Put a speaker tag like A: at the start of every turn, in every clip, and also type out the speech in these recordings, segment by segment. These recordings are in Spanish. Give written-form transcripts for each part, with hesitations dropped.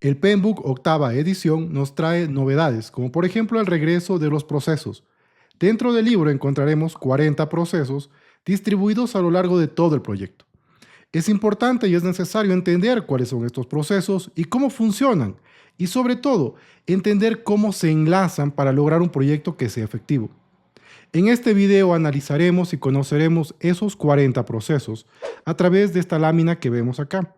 A: El Penbook octava edición nos trae novedades, como por ejemplo el regreso de los procesos. Dentro del libro encontraremos 40 procesos distribuidos a lo largo de todo el proyecto. Es importante y es necesario entender cuáles son estos procesos y cómo funcionan, y sobre todo, entender cómo se enlazan para lograr un proyecto que sea efectivo. En este video analizaremos y conoceremos esos 40 procesos a través de esta lámina que vemos acá.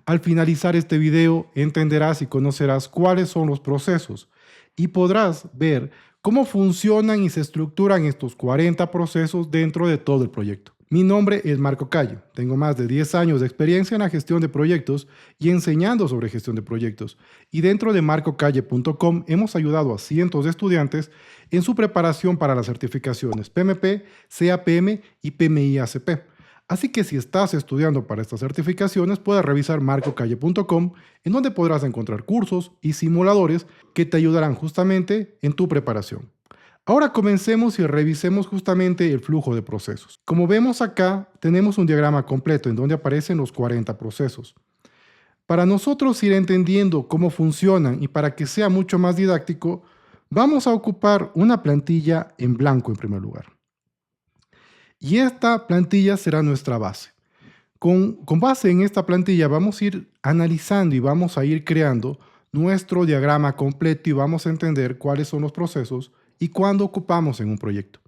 A: Al finalizar este video entenderás y conocerás cuáles son los procesos y podrás ver cómo funcionan y se estructuran estos 40 procesos dentro de todo el proyecto. Mi nombre es Marco Calle, tengo más de 10 años de experiencia en la gestión de proyectos y enseñando sobre gestión de proyectos. Y dentro de marcocalle.com hemos ayudado a cientos de estudiantes en su preparación para las certificaciones PMP, CAPM y PMI-ACP. Así que si estás estudiando para estas certificaciones, puedes revisar marcocalle.com, en donde podrás encontrar cursos y simuladores que te ayudarán justamente en tu preparación. Ahora comencemos y revisemos justamente el flujo de procesos. Como vemos acá, tenemos un diagrama completo en donde aparecen los 40 procesos. Para nosotros ir entendiendo cómo funcionan y para que sea mucho más didáctico, vamos a ocupar una plantilla en blanco en primer lugar. Y esta plantilla será nuestra base. Con base en esta plantilla vamos a ir analizando y vamos a ir creando nuestro diagrama completo y vamos a entender cuáles son los procesos y cuándo ocupamos en un proyecto.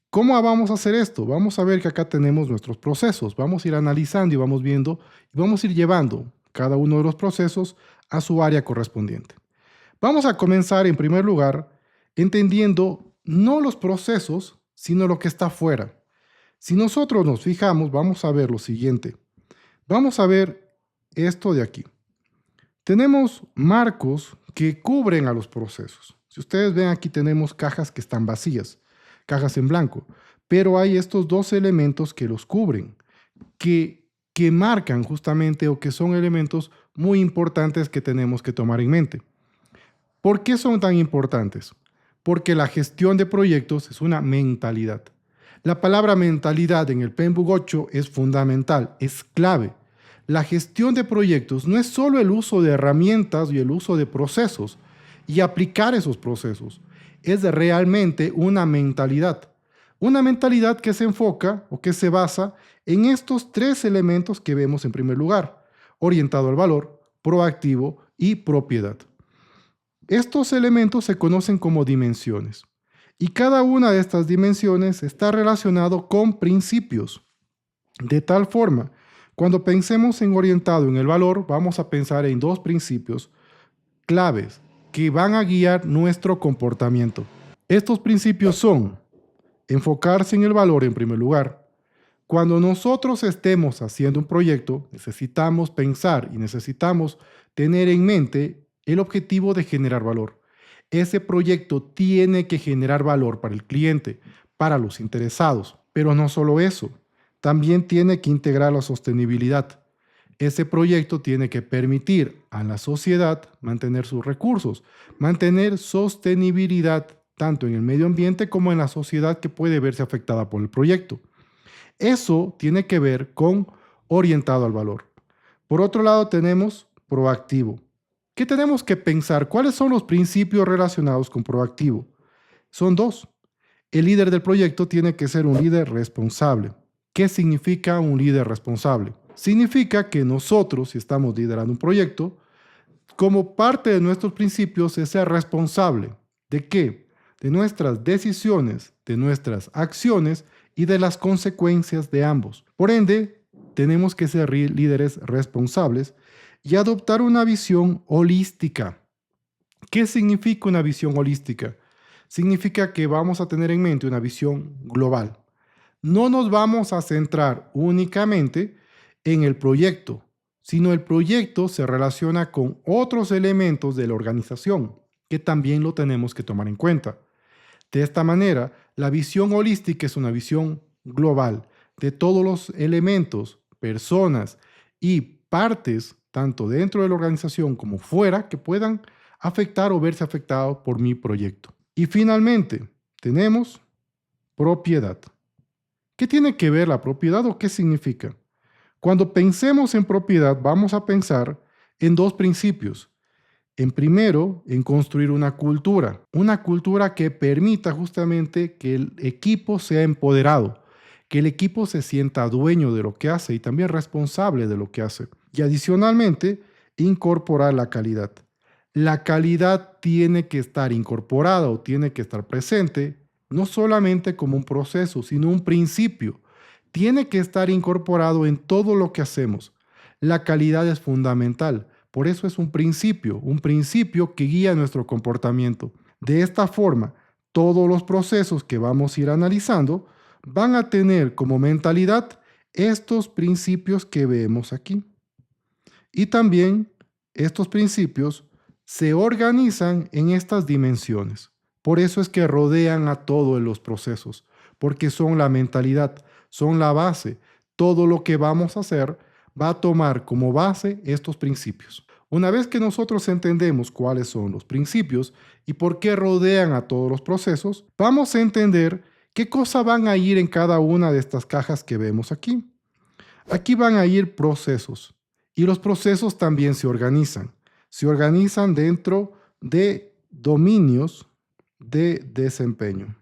A: ¿Cómo vamos a hacer esto? Vamos a ver que acá tenemos nuestros procesos. Vamos a ir analizando y vamos viendo y vamos a ir llevando cada uno de los procesos a su área correspondiente. Vamos a comenzar en primer lugar entendiendo no los procesos, sino lo que está fuera. Si nosotros nos fijamos, vamos a ver lo siguiente. Vamos a ver esto de aquí. Tenemos marcos que cubren a los procesos. Si ustedes ven aquí tenemos cajas que están vacías, cajas en blanco, pero hay estos dos elementos que los cubren, que marcan justamente o que son elementos muy importantes que tenemos que tomar en mente. ¿Por qué son tan importantes? Porque la gestión de proyectos es una mentalidad. La palabra mentalidad en el Penbook 8 es fundamental, es clave. La gestión de proyectos no es solo el uso de herramientas y el uso de procesos y aplicar esos procesos. Es realmente una mentalidad. Una mentalidad que se enfoca o que se basa en estos tres elementos que vemos en primer lugar: orientado al valor, proactivo y propiedad. Estos elementos se conocen como dimensiones y cada una de estas dimensiones está relacionado con principios. De tal forma, cuando pensemos en orientado en el valor, vamos a pensar en dos principios claves que van a guiar nuestro comportamiento. Estos principios son enfocarse en el valor en primer lugar. Cuando nosotros estemos haciendo un proyecto, necesitamos pensar y necesitamos tener en mente el objetivo de generar valor. Ese proyecto tiene que generar valor para el cliente, para los interesados, pero no solo eso, también tiene que integrar la sostenibilidad. Ese proyecto tiene que permitir a la sociedad mantener sus recursos, mantener sostenibilidad tanto en el medio ambiente como en la sociedad que puede verse afectada por el proyecto. Eso tiene que ver con orientado al valor. Por otro lado, tenemos proactivo. ¿Qué tenemos que pensar? ¿Cuáles son los principios relacionados con proactivo? Son dos. El líder del proyecto tiene que ser un líder responsable. ¿Qué significa un líder responsable? Significa que nosotros, si estamos liderando un proyecto, como parte de nuestros principios es ser responsable. ¿De qué? De nuestras decisiones, de nuestras acciones y de las consecuencias de ambos. Por ende, tenemos que ser líderes responsables y adoptar una visión holística. ¿Qué significa una visión holística? Significa que vamos a tener en mente una visión global. No nos vamos a centrar únicamente en el proyecto, sino el proyecto se relaciona con otros elementos de la organización que también lo tenemos que tomar en cuenta. De esta manera, la visión holística es una visión global de todos los elementos, personas y partes, tanto dentro de la organización como fuera, que puedan afectar o verse afectados por mi proyecto. Y finalmente, tenemos propiedad. ¿Qué tiene que ver la propiedad o qué significa? Cuando pensemos en propiedad, vamos a pensar en dos principios. En primero, en construir una cultura que permita justamente que el equipo sea empoderado, que el equipo se sienta dueño de lo que hace y también responsable de lo que hace. Y adicionalmente, incorporar la calidad. La calidad tiene que estar incorporada o tiene que estar presente, no solamente como un proceso, sino un principio. Tiene que estar incorporado en todo lo que hacemos. La calidad es fundamental. Por eso es un principio que guía nuestro comportamiento. De esta forma, todos los procesos que vamos a ir analizando van a tener como mentalidad estos principios que vemos aquí. Y también estos principios se organizan en estas dimensiones. Por eso es que rodean a todos los procesos, porque son la mentalidad, son la base. Todo lo que vamos a hacer va a tomar como base estos principios. Una vez que nosotros entendemos cuáles son los principios y por qué rodean a todos los procesos, vamos a entender qué cosas van a ir en cada una de estas cajas que vemos aquí. Aquí van a ir procesos y los procesos también se organizan. Se organizan dentro de dominios de desempeño.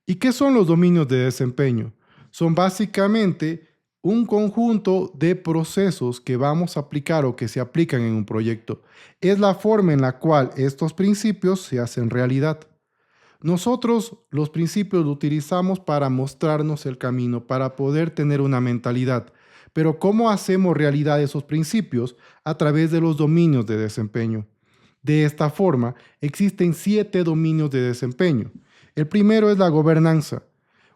A: ¿Y qué son los dominios de desempeño? Son básicamente un conjunto de procesos que vamos a aplicar o que se aplican en un proyecto. Es la forma en la cual estos principios se hacen realidad. Nosotros los principios los utilizamos para mostrarnos el camino, para poder tener una mentalidad. Pero ¿cómo hacemos realidad esos principios? A través de los dominios de desempeño. De esta forma, existen 7 dominios de desempeño. El primero es la gobernanza.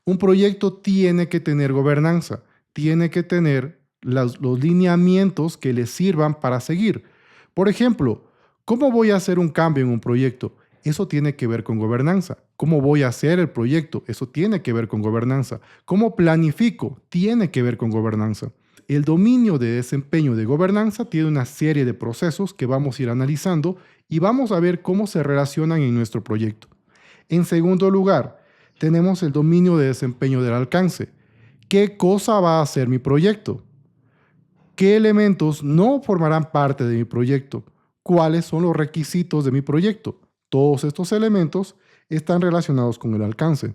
A: Un proyecto tiene que tener gobernanza, tiene que tener los lineamientos que le sirvan para seguir. Por ejemplo, ¿cómo voy a hacer un cambio en un proyecto? Eso tiene que ver con gobernanza. ¿Cómo voy a hacer el proyecto? Eso tiene que ver con gobernanza. ¿Cómo planifico? Tiene que ver con gobernanza. El dominio de desempeño de gobernanza tiene una serie de procesos que vamos a ir analizando y vamos a ver cómo se relacionan en nuestro proyecto. En segundo lugar, tenemos el dominio de desempeño del alcance. ¿Qué cosa va a hacer mi proyecto? ¿Qué elementos no formarán parte de mi proyecto? ¿Cuáles son los requisitos de mi proyecto? Todos estos elementos están relacionados con el alcance.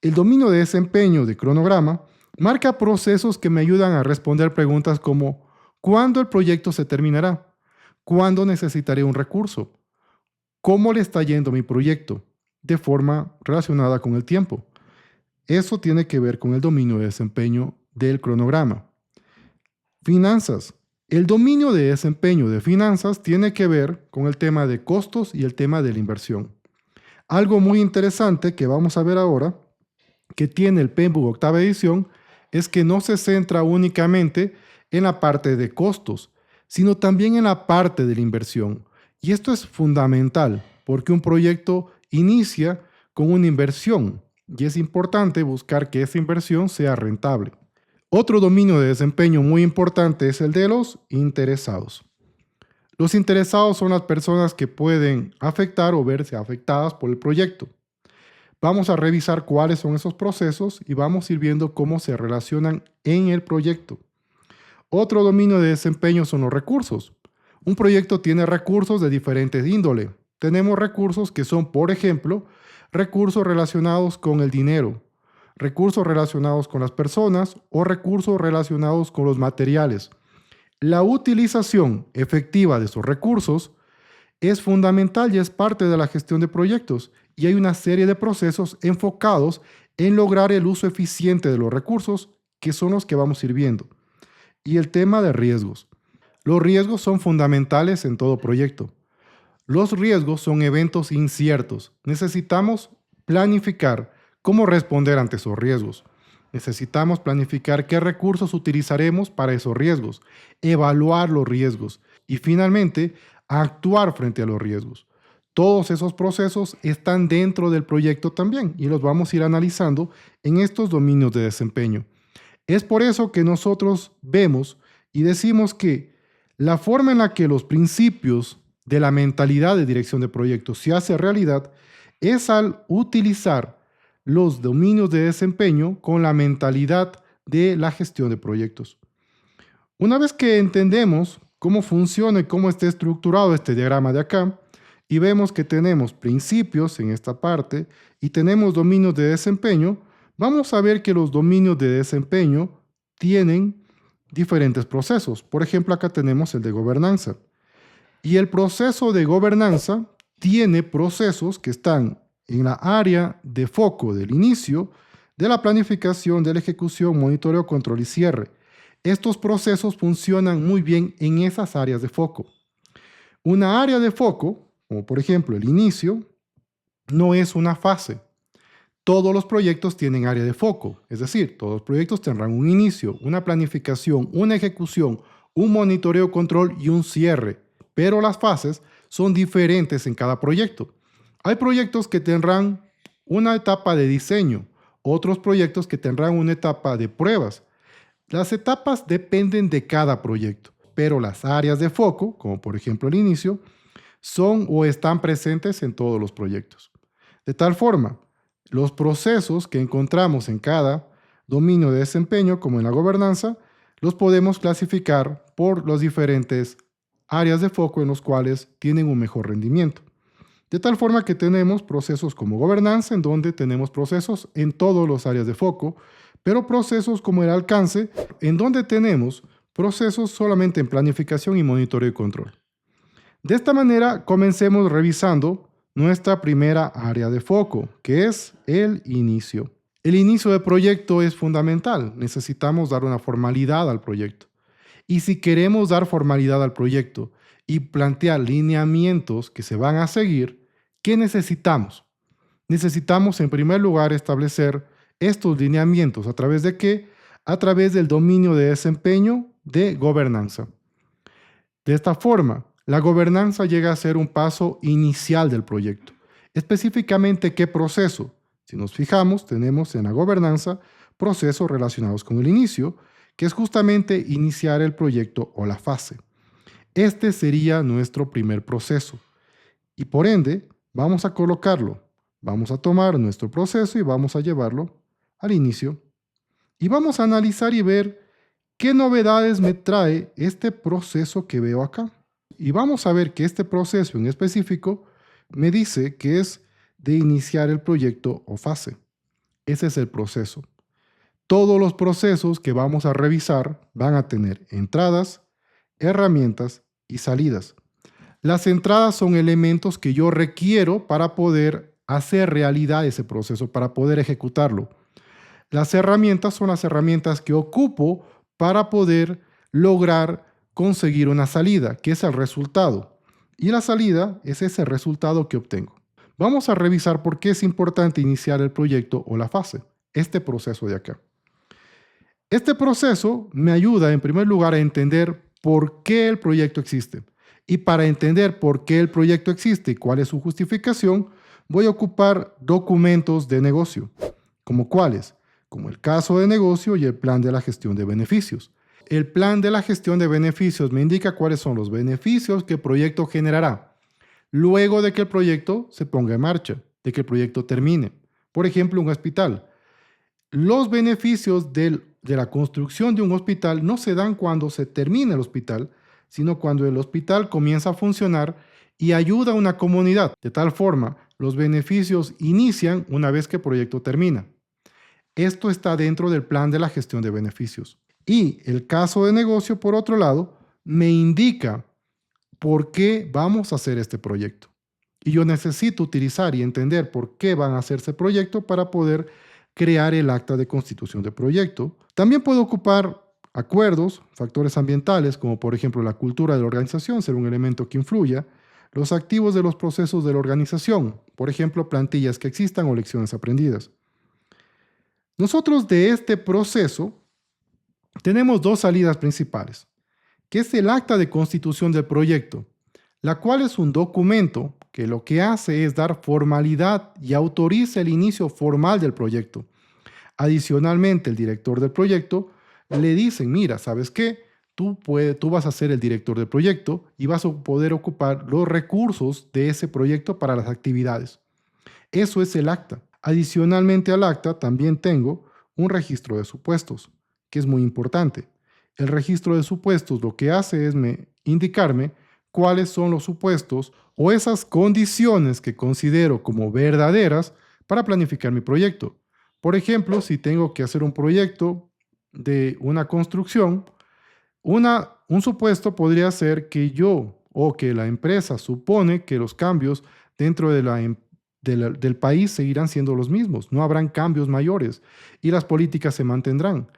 A: El dominio de desempeño de cronograma marca procesos que me ayudan a responder preguntas como ¿cuándo el proyecto se terminará? ¿Cuándo necesitaré un recurso? ¿Cómo le está yendo mi proyecto? De forma relacionada con el tiempo. Eso tiene que ver con el dominio de desempeño del cronograma. Finanzas. El dominio de desempeño de finanzas tiene que ver con el tema de costos y el tema de la inversión. Algo muy interesante que vamos a ver ahora, que tiene el PMBOK octava edición, es que no se centra únicamente en la parte de costos, sino también en la parte de la inversión. Y esto es fundamental, porque un proyecto inicia con una inversión y es importante buscar que esa inversión sea rentable. Otro dominio de desempeño muy importante es el de los interesados. Los interesados son las personas que pueden afectar o verse afectadas por el proyecto. Vamos a revisar cuáles son esos procesos y vamos a ir viendo cómo se relacionan en el proyecto. Otro dominio de desempeño son los recursos. Un proyecto tiene recursos de diferentes índole. Tenemos recursos que son, por ejemplo, recursos relacionados con el dinero, recursos relacionados con las personas o recursos relacionados con los materiales. La utilización efectiva de esos recursos es fundamental y es parte de la gestión de proyectos y hay una serie de procesos enfocados en lograr el uso eficiente de los recursos que son los que vamos a ir viendo. Y el tema de riesgos. Los riesgos son fundamentales en todo proyecto. Los riesgos son eventos inciertos. Necesitamos planificar cómo responder ante esos riesgos. Necesitamos planificar qué recursos utilizaremos para esos riesgos, evaluar los riesgos y finalmente actuar frente a los riesgos. Todos esos procesos están dentro del proyecto también y los vamos a ir analizando en estos dominios de desempeño. Es por eso que nosotros vemos y decimos que la forma en la que los principios de la mentalidad de dirección de proyectos se hace realidad es al utilizar los dominios de desempeño con la mentalidad de la gestión de proyectos. Una vez que entendemos cómo funciona y cómo está estructurado este diagrama de acá, y vemos que tenemos principios en esta parte y tenemos dominios de desempeño, vamos a ver que los dominios de desempeño tienen diferentes procesos. Por ejemplo, acá tenemos el de gobernanza. Y el proceso de gobernanza tiene procesos que están en la área de foco del inicio, de la planificación, de la ejecución, monitoreo, control y cierre. Estos procesos funcionan muy bien en esas áreas de foco. Una área de foco, como por ejemplo el inicio, no es una fase. Todos los proyectos tienen área de foco, es decir, todos los proyectos tendrán un inicio, una planificación, una ejecución, un monitoreo, control y un cierre, pero las fases son diferentes en cada proyecto. Hay proyectos que tendrán una etapa de diseño, otros proyectos que tendrán una etapa de pruebas. Las etapas dependen de cada proyecto, pero las áreas de foco, como por ejemplo el inicio, son o están presentes en todos los proyectos. De tal forma, los procesos que encontramos en cada dominio de desempeño, como en la gobernanza, los podemos clasificar por las diferentes áreas de foco en los cuales tienen un mejor rendimiento. De tal forma que tenemos procesos como gobernanza, en donde tenemos procesos en todas las áreas de foco, pero procesos como el alcance, en donde tenemos procesos solamente en planificación y monitoreo y control. De esta manera, comencemos revisando nuestra primera área de foco, que es el inicio. El inicio del proyecto es fundamental. Necesitamos dar una formalidad al proyecto. Y si queremos dar formalidad al proyecto y plantear lineamientos que se van a seguir, ¿qué necesitamos? Necesitamos en primer lugar establecer estos lineamientos. ¿A través de qué? A través del dominio de desempeño de gobernanza. De esta forma, la gobernanza llega a ser un paso inicial del proyecto. Específicamente, ¿qué proceso? Si nos fijamos, tenemos en la gobernanza procesos relacionados con el inicio, que es justamente iniciar el proyecto o la fase. Este sería nuestro primer proceso. Y por ende, vamos a colocarlo. Vamos a tomar nuestro proceso y vamos a llevarlo al inicio. Y vamos a analizar y ver qué novedades me trae este proceso que veo acá. Y vamos a ver que este proceso en específico me dice que es de iniciar el proyecto o fase. Ese es el proceso. Todos los procesos que vamos a revisar van a tener entradas, herramientas y salidas. Las entradas son elementos que yo requiero para poder hacer realidad ese proceso, para poder ejecutarlo. Las herramientas son las herramientas que ocupo para poder lograr conseguir una salida, que es el resultado. Y la salida es ese resultado que obtengo. Vamos a revisar por qué es importante iniciar el proyecto o la fase, este proceso de acá. Este proceso me ayuda en primer lugar a entender por qué el proyecto existe. Y para entender por qué el proyecto existe y cuál es su justificación, voy a ocupar documentos de negocio. ¿Como cuáles? Como el caso de negocio y el plan de la gestión de beneficios. El plan de la gestión de beneficios me indica cuáles son los beneficios que el proyecto generará luego de que el proyecto se ponga en marcha, de que el proyecto termine. Por ejemplo, un hospital. Los beneficios de la construcción de un hospital no se dan cuando se termina el hospital, sino cuando el hospital comienza a funcionar y ayuda a una comunidad. De tal forma, los beneficios inician una vez que el proyecto termina. Esto está dentro del plan de la gestión de beneficios. Y el caso de negocio, por otro lado, me indica por qué vamos a hacer este proyecto. Y yo necesito utilizar y entender por qué van a hacerse proyecto para poder crear el acta de constitución de proyecto. También puedo ocupar acuerdos, factores ambientales, como por ejemplo la cultura de la organización, ser un elemento que influya, los activos de los procesos de la organización, por ejemplo, plantillas que existan o lecciones aprendidas. Nosotros de este proceso tenemos dos salidas principales, que es el acta de constitución del proyecto, la cual es un documento que lo que hace es dar formalidad y autoriza el inicio formal del proyecto. Adicionalmente, el director del proyecto le dice, mira, ¿sabes qué? Tú vas a ser el director del proyecto y vas a poder ocupar los recursos de ese proyecto para las actividades. Eso es el acta. Adicionalmente al acta también tengo un registro de supuestos, que es muy importante. El registro de supuestos lo que hace es me indicarme cuáles son los supuestos o esas condiciones que considero como verdaderas para planificar mi proyecto. Por ejemplo, si tengo que hacer un proyecto de una construcción, un supuesto podría ser que yo o que la empresa supone que los cambios dentro del país seguirán siendo los mismos, no habrán cambios mayores y las políticas se mantendrán.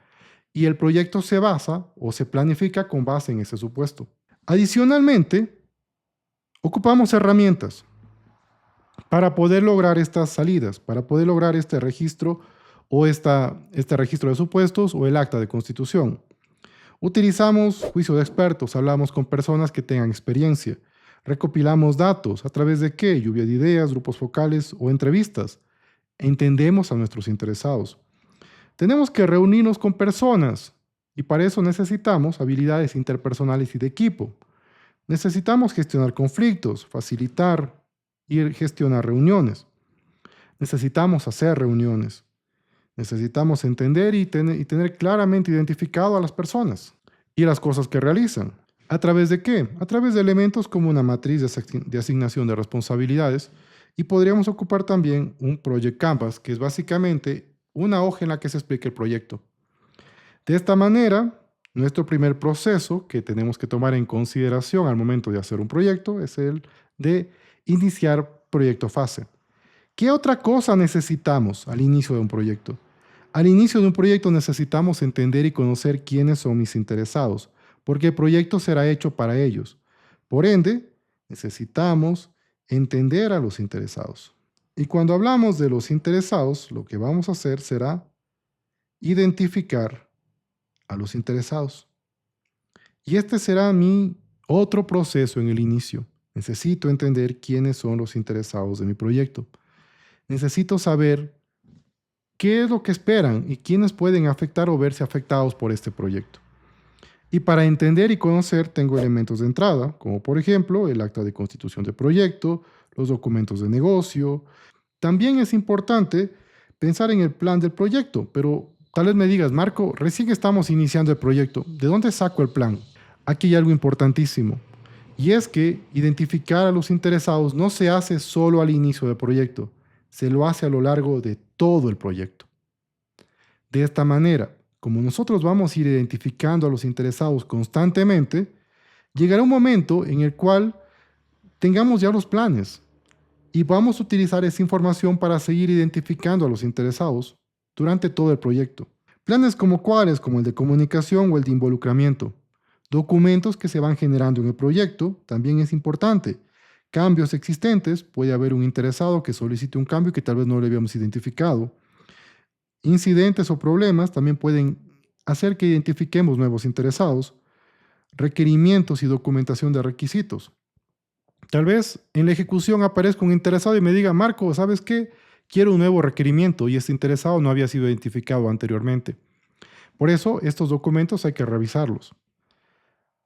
A: Y el proyecto se basa o se planifica con base en ese supuesto. Adicionalmente, ocupamos herramientas para poder lograr estas salidas, para poder lograr este registro o este registro de supuestos o el acta de constitución. Utilizamos juicio de expertos, hablamos con personas que tengan experiencia, recopilamos datos a través de qué, lluvia de ideas, grupos focales o entrevistas. Entendemos a nuestros interesados. Tenemos que reunirnos con personas y para eso necesitamos habilidades interpersonales y de equipo. Necesitamos gestionar conflictos, facilitar y gestionar reuniones. Necesitamos hacer reuniones. Necesitamos entender y tener claramente identificado a las personas y las cosas que realizan. ¿A través de qué? A través de elementos como una matriz de asignación de responsabilidades y podríamos ocupar también un Project Canvas, que es básicamente una hoja en la que se explica el proyecto. De esta manera, nuestro primer proceso que tenemos que tomar en consideración al momento de hacer un proyecto es el de iniciar proyecto fase. ¿Qué otra cosa necesitamos al inicio de un proyecto? Al inicio de un proyecto necesitamos entender y conocer quiénes son mis interesados, porque el proyecto será hecho para ellos. Por ende, necesitamos entender a los interesados. Y cuando hablamos de los interesados, lo que vamos a hacer será identificar a los interesados. Y este será mi otro proceso en el inicio. Necesito entender quiénes son los interesados de mi proyecto. Necesito saber qué es lo que esperan y quiénes pueden afectar o verse afectados por este proyecto. Y para entender y conocer tengo elementos de entrada, como por ejemplo el acta de constitución de proyecto, los documentos de negocio. También es importante pensar en el plan del proyecto, pero tal vez me digas, Marco, recién estamos iniciando el proyecto, ¿de dónde saco el plan? Aquí hay algo importantísimo, y es que identificar a los interesados no se hace solo al inicio del proyecto, se lo hace a lo largo de todo el proyecto. De esta manera, como nosotros vamos a ir identificando a los interesados constantemente, llegará un momento en el cual tengamos ya los planes y vamos a utilizar esa información para seguir identificando a los interesados durante todo el proyecto. Planes como cuáles, como el de comunicación o el de involucramiento. Documentos que se van generando en el proyecto, también es importante. Cambios existentes, puede haber un interesado que solicite un cambio que tal vez no le habíamos identificado. Incidentes o problemas también pueden hacer que identifiquemos nuevos interesados. Requerimientos y documentación de requisitos. Tal vez en la ejecución aparezca un interesado y me diga, Marco, ¿sabes qué? Quiero un nuevo requerimiento y este interesado no había sido identificado anteriormente. Por eso, estos documentos hay que revisarlos.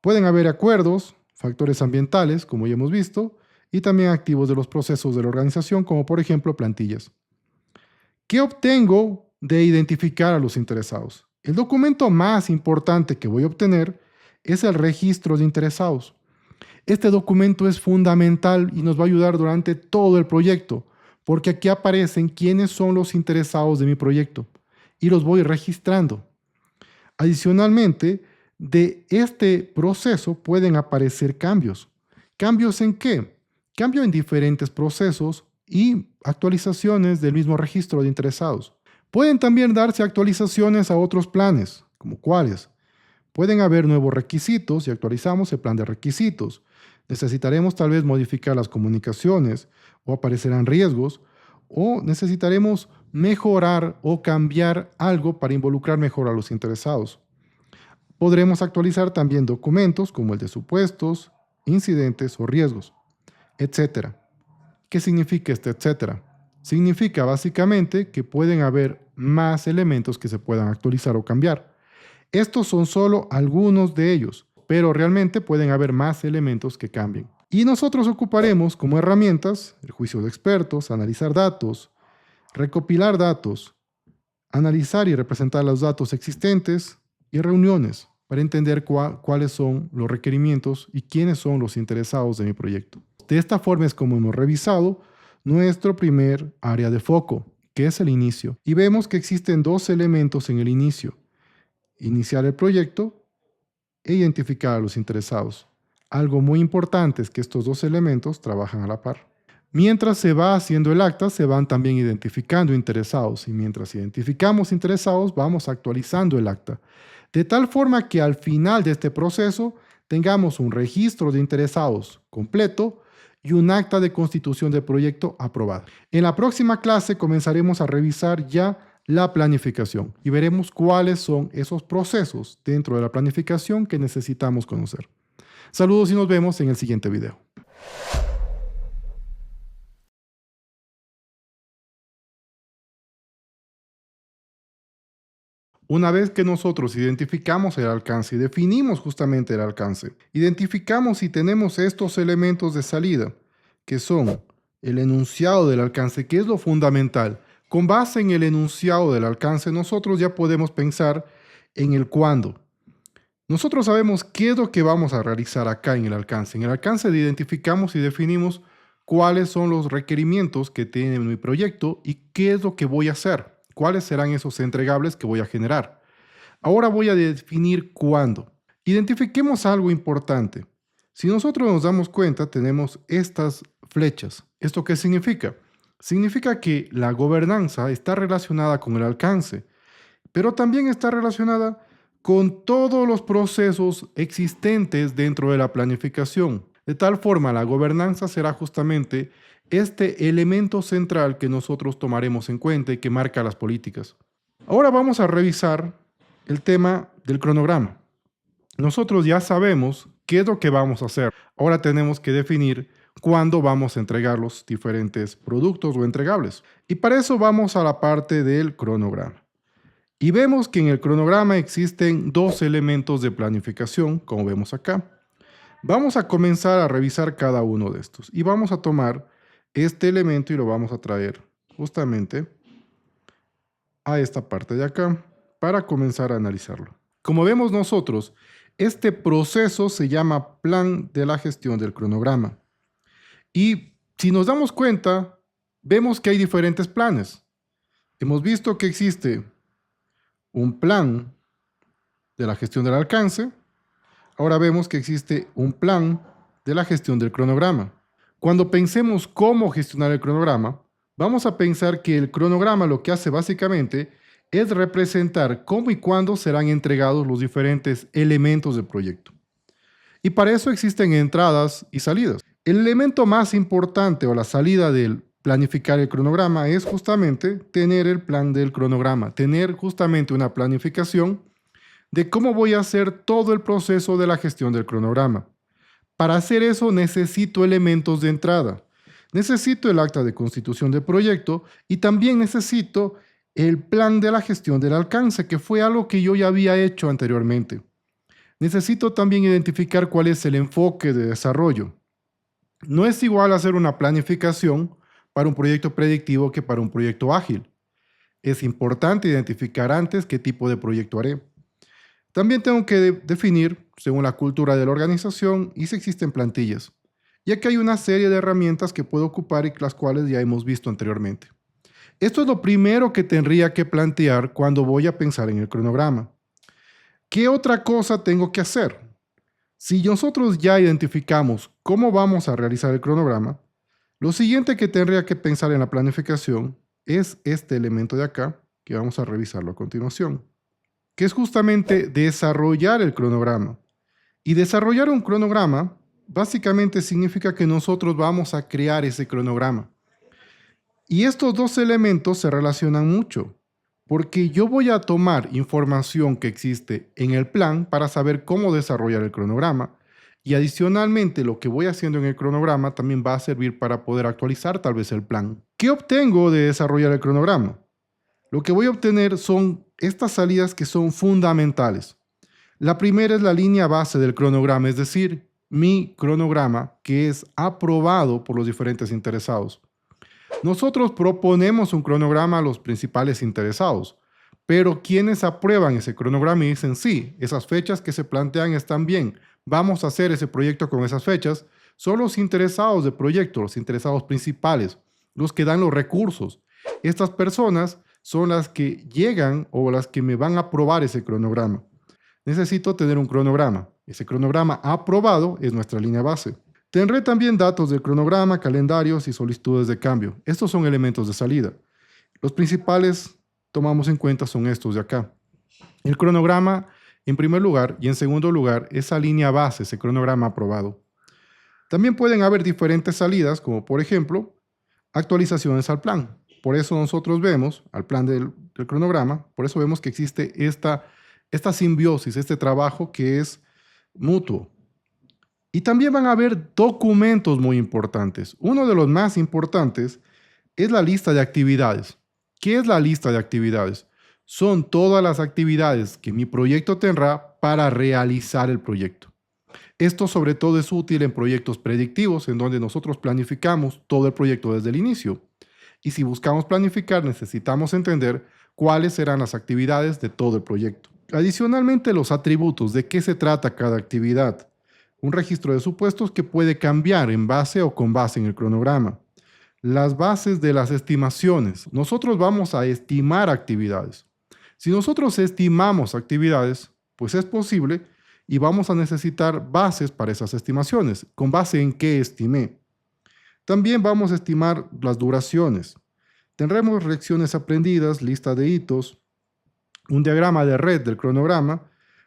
A: Pueden haber acuerdos, factores ambientales, como ya hemos visto, y también activos de los procesos de la organización, como por ejemplo plantillas. ¿Qué obtengo de identificar a los interesados? El documento más importante que voy a obtener es el registro de interesados. Este documento es fundamental y nos va a ayudar durante todo el proyecto, porque aquí aparecen quiénes son los interesados de mi proyecto y los voy registrando. Adicionalmente, de este proceso pueden aparecer cambios. ¿Cambios en qué? Cambio en diferentes procesos y actualizaciones del mismo registro de interesados. Pueden también darse actualizaciones a otros planes, como cuáles. Pueden haber nuevos requisitos y actualizamos el plan de requisitos. Necesitaremos tal vez modificar las comunicaciones o aparecerán riesgos o necesitaremos mejorar o cambiar algo para involucrar mejor a los interesados. Podremos actualizar también documentos como el de supuestos, incidentes o riesgos, etcétera. ¿Qué significa este etcétera? Significa básicamente que pueden haber más elementos que se puedan actualizar o cambiar. Estos son solo algunos de ellos, pero realmente pueden haber más elementos que cambien. Y nosotros ocuparemos como herramientas el juicio de expertos, analizar datos, recopilar datos, analizar y representar los datos existentes y reuniones. para entender cuáles son los requerimientos y quiénes son los interesados de mi proyecto. De esta forma es como hemos revisado nuestro primer área de foco, que es el inicio. Y vemos que existen dos elementos en el inicio: iniciar el proyecto e identificar a los interesados. Algo muy importante es que estos dos elementos trabajan a la par. Mientras se va haciendo el acta, se van también identificando interesados, y mientras identificamos interesados, vamos actualizando el acta, de tal forma que al final de este proceso tengamos un registro de interesados completo y un acta de constitución del proyecto aprobada. En la próxima clase comenzaremos a revisar ya la planificación y veremos cuáles son esos procesos dentro de la planificación que necesitamos conocer. Saludos y nos vemos en el siguiente video. Una vez que nosotros identificamos el alcance y definimos justamente el alcance, identificamos si tenemos estos elementos de salida, que son el enunciado del alcance, que es lo fundamental. Con base en el enunciado del alcance, nosotros ya podemos pensar en el cuándo. Nosotros sabemos qué es lo que vamos a realizar acá en el alcance. En el alcance identificamos y definimos cuáles son los requerimientos que tiene mi proyecto y qué es lo que voy a hacer. ¿Cuáles serán esos entregables que voy a generar? Ahora voy a definir cuándo. Identifiquemos algo importante. Si nosotros nos damos cuenta, tenemos estas flechas. ¿Esto qué significa? Significa que la gobernanza está relacionada con el alcance, pero también está relacionada con todos los procesos existentes dentro de la planificación. De tal forma, la gobernanza será justamente este elemento central que nosotros tomaremos en cuenta y que marca las políticas. Ahora vamos a revisar el tema del cronograma. Nosotros ya sabemos qué es lo que vamos a hacer. Ahora tenemos que definir cuándo vamos a entregar los diferentes productos o entregables. Y para eso vamos a la parte del cronograma. Y vemos que en el cronograma existen dos elementos de planificación, como vemos acá. Vamos a comenzar a revisar cada uno de estos y vamos a tomar este elemento y lo vamos a traer justamente a esta parte de acá para comenzar a analizarlo. Como vemos nosotros, este proceso se llama plan de la gestión del cronograma. Y si nos damos cuenta, vemos que hay diferentes planes. Hemos visto que existe un plan de la gestión del alcance. Ahora vemos que existe un plan de la gestión del cronograma. Cuando pensemos cómo gestionar el cronograma, vamos a pensar que el cronograma lo que hace básicamente es representar cómo y cuándo serán entregados los diferentes elementos del proyecto. Y para eso existen entradas y salidas. El elemento más importante o la salida del planificar el cronograma es justamente tener el plan del cronograma, tener justamente una planificación de cómo voy a hacer todo el proceso de la gestión del cronograma. Para hacer eso necesito elementos de entrada. Necesito el acta de constitución del proyecto y también necesito el plan de la gestión del alcance, que fue algo que yo ya había hecho anteriormente. Necesito también identificar cuál es el enfoque de desarrollo. No es igual hacer una planificación para un proyecto predictivo que para un proyecto ágil. Es importante identificar antes qué tipo de proyecto haré. También tengo que definir, según la cultura de la organización, y si existen plantillas, ya que hay una serie de herramientas que puedo ocupar y las cuales ya hemos visto anteriormente. Esto es lo primero que tendría que plantear cuando voy a pensar en el cronograma. ¿Qué otra cosa tengo que hacer? Si nosotros ya identificamos cómo vamos a realizar el cronograma, lo siguiente que tendría que pensar en la planificación es este elemento de acá, que vamos a revisarlo a continuación, que es justamente desarrollar el cronograma. Y desarrollar un cronograma básicamente significa que nosotros vamos a crear ese cronograma. Y estos dos elementos se relacionan mucho, porque yo voy a tomar información que existe en el plan para saber cómo desarrollar el cronograma, y adicionalmente lo que voy haciendo en el cronograma también va a servir para poder actualizar tal vez el plan. ¿Qué obtengo de desarrollar el cronograma? Lo que voy a obtener son estas salidas que son fundamentales. La primera es la línea base del cronograma, es decir, mi cronograma que es aprobado por los diferentes interesados. Nosotros proponemos un cronograma a los principales interesados, Pero quienes aprueban ese cronograma y dicen, sí, esas fechas que se plantean están bien, vamos a hacer ese proyecto con esas fechas, son los interesados del proyecto, los interesados principales, los que dan los recursos. Estas personas son las que llegan o las que me van a aprobar ese cronograma. Necesito tener un cronograma. Ese cronograma aprobado es nuestra línea base. Tendré también datos del cronograma, calendarios y solicitudes de cambio. Estos son elementos de salida. Los principales tomamos en cuenta son estos de acá. El cronograma, en primer lugar, y en segundo lugar, esa línea base, ese cronograma aprobado. También pueden haber diferentes salidas, como por ejemplo, actualizaciones al plan. Por eso nosotros vemos, al plan del cronograma, por eso vemos que existe esta simbiosis, este trabajo que es mutuo. Y también van a haber documentos muy importantes. Uno de los más importantes es la lista de actividades. ¿Qué es la lista de actividades? Son todas las actividades que mi proyecto tendrá para realizar el proyecto. Esto sobre todo es útil en proyectos predictivos, en donde nosotros planificamos todo el proyecto desde el inicio. Y si buscamos planificar, necesitamos entender cuáles serán las actividades de todo el proyecto. Adicionalmente, los atributos, de qué se trata cada actividad. Un registro de supuestos que puede cambiar en base o con base en el cronograma. Las bases de las estimaciones. Nosotros vamos a estimar actividades. Si nosotros estimamos actividades, pues es posible y vamos a necesitar bases para esas estimaciones. ¿Con base en qué estimé? También vamos a estimar las duraciones. Tendremos lecciones aprendidas, lista de hitos, un diagrama de red del cronograma,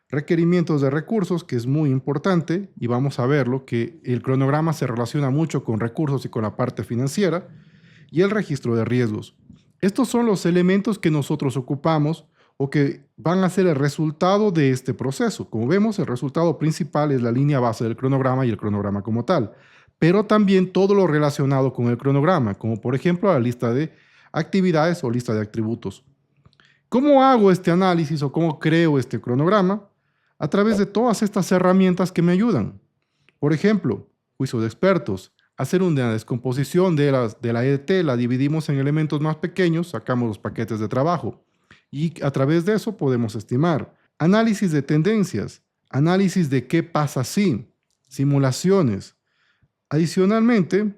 A: requerimientos de recursos, que es muy importante, y vamos a verlo, que el cronograma se relaciona mucho con recursos y con la parte financiera, y el registro de riesgos. Estos son los elementos que nosotros ocupamos o que van a ser el resultado de este proceso. Como vemos, el resultado principal es la línea base del cronograma y el cronograma como tal, pero también todo lo relacionado con el cronograma, como por ejemplo la lista de actividades o lista de atributos. ¿Cómo hago este análisis o cómo creo este cronograma? A través de todas estas herramientas que me ayudan. Por ejemplo, juicio de expertos, hacer una descomposición de la EDT, la dividimos en elementos más pequeños, sacamos los paquetes de trabajo y a través de eso podemos estimar. Análisis de tendencias, análisis de qué pasa si, simulaciones. Adicionalmente,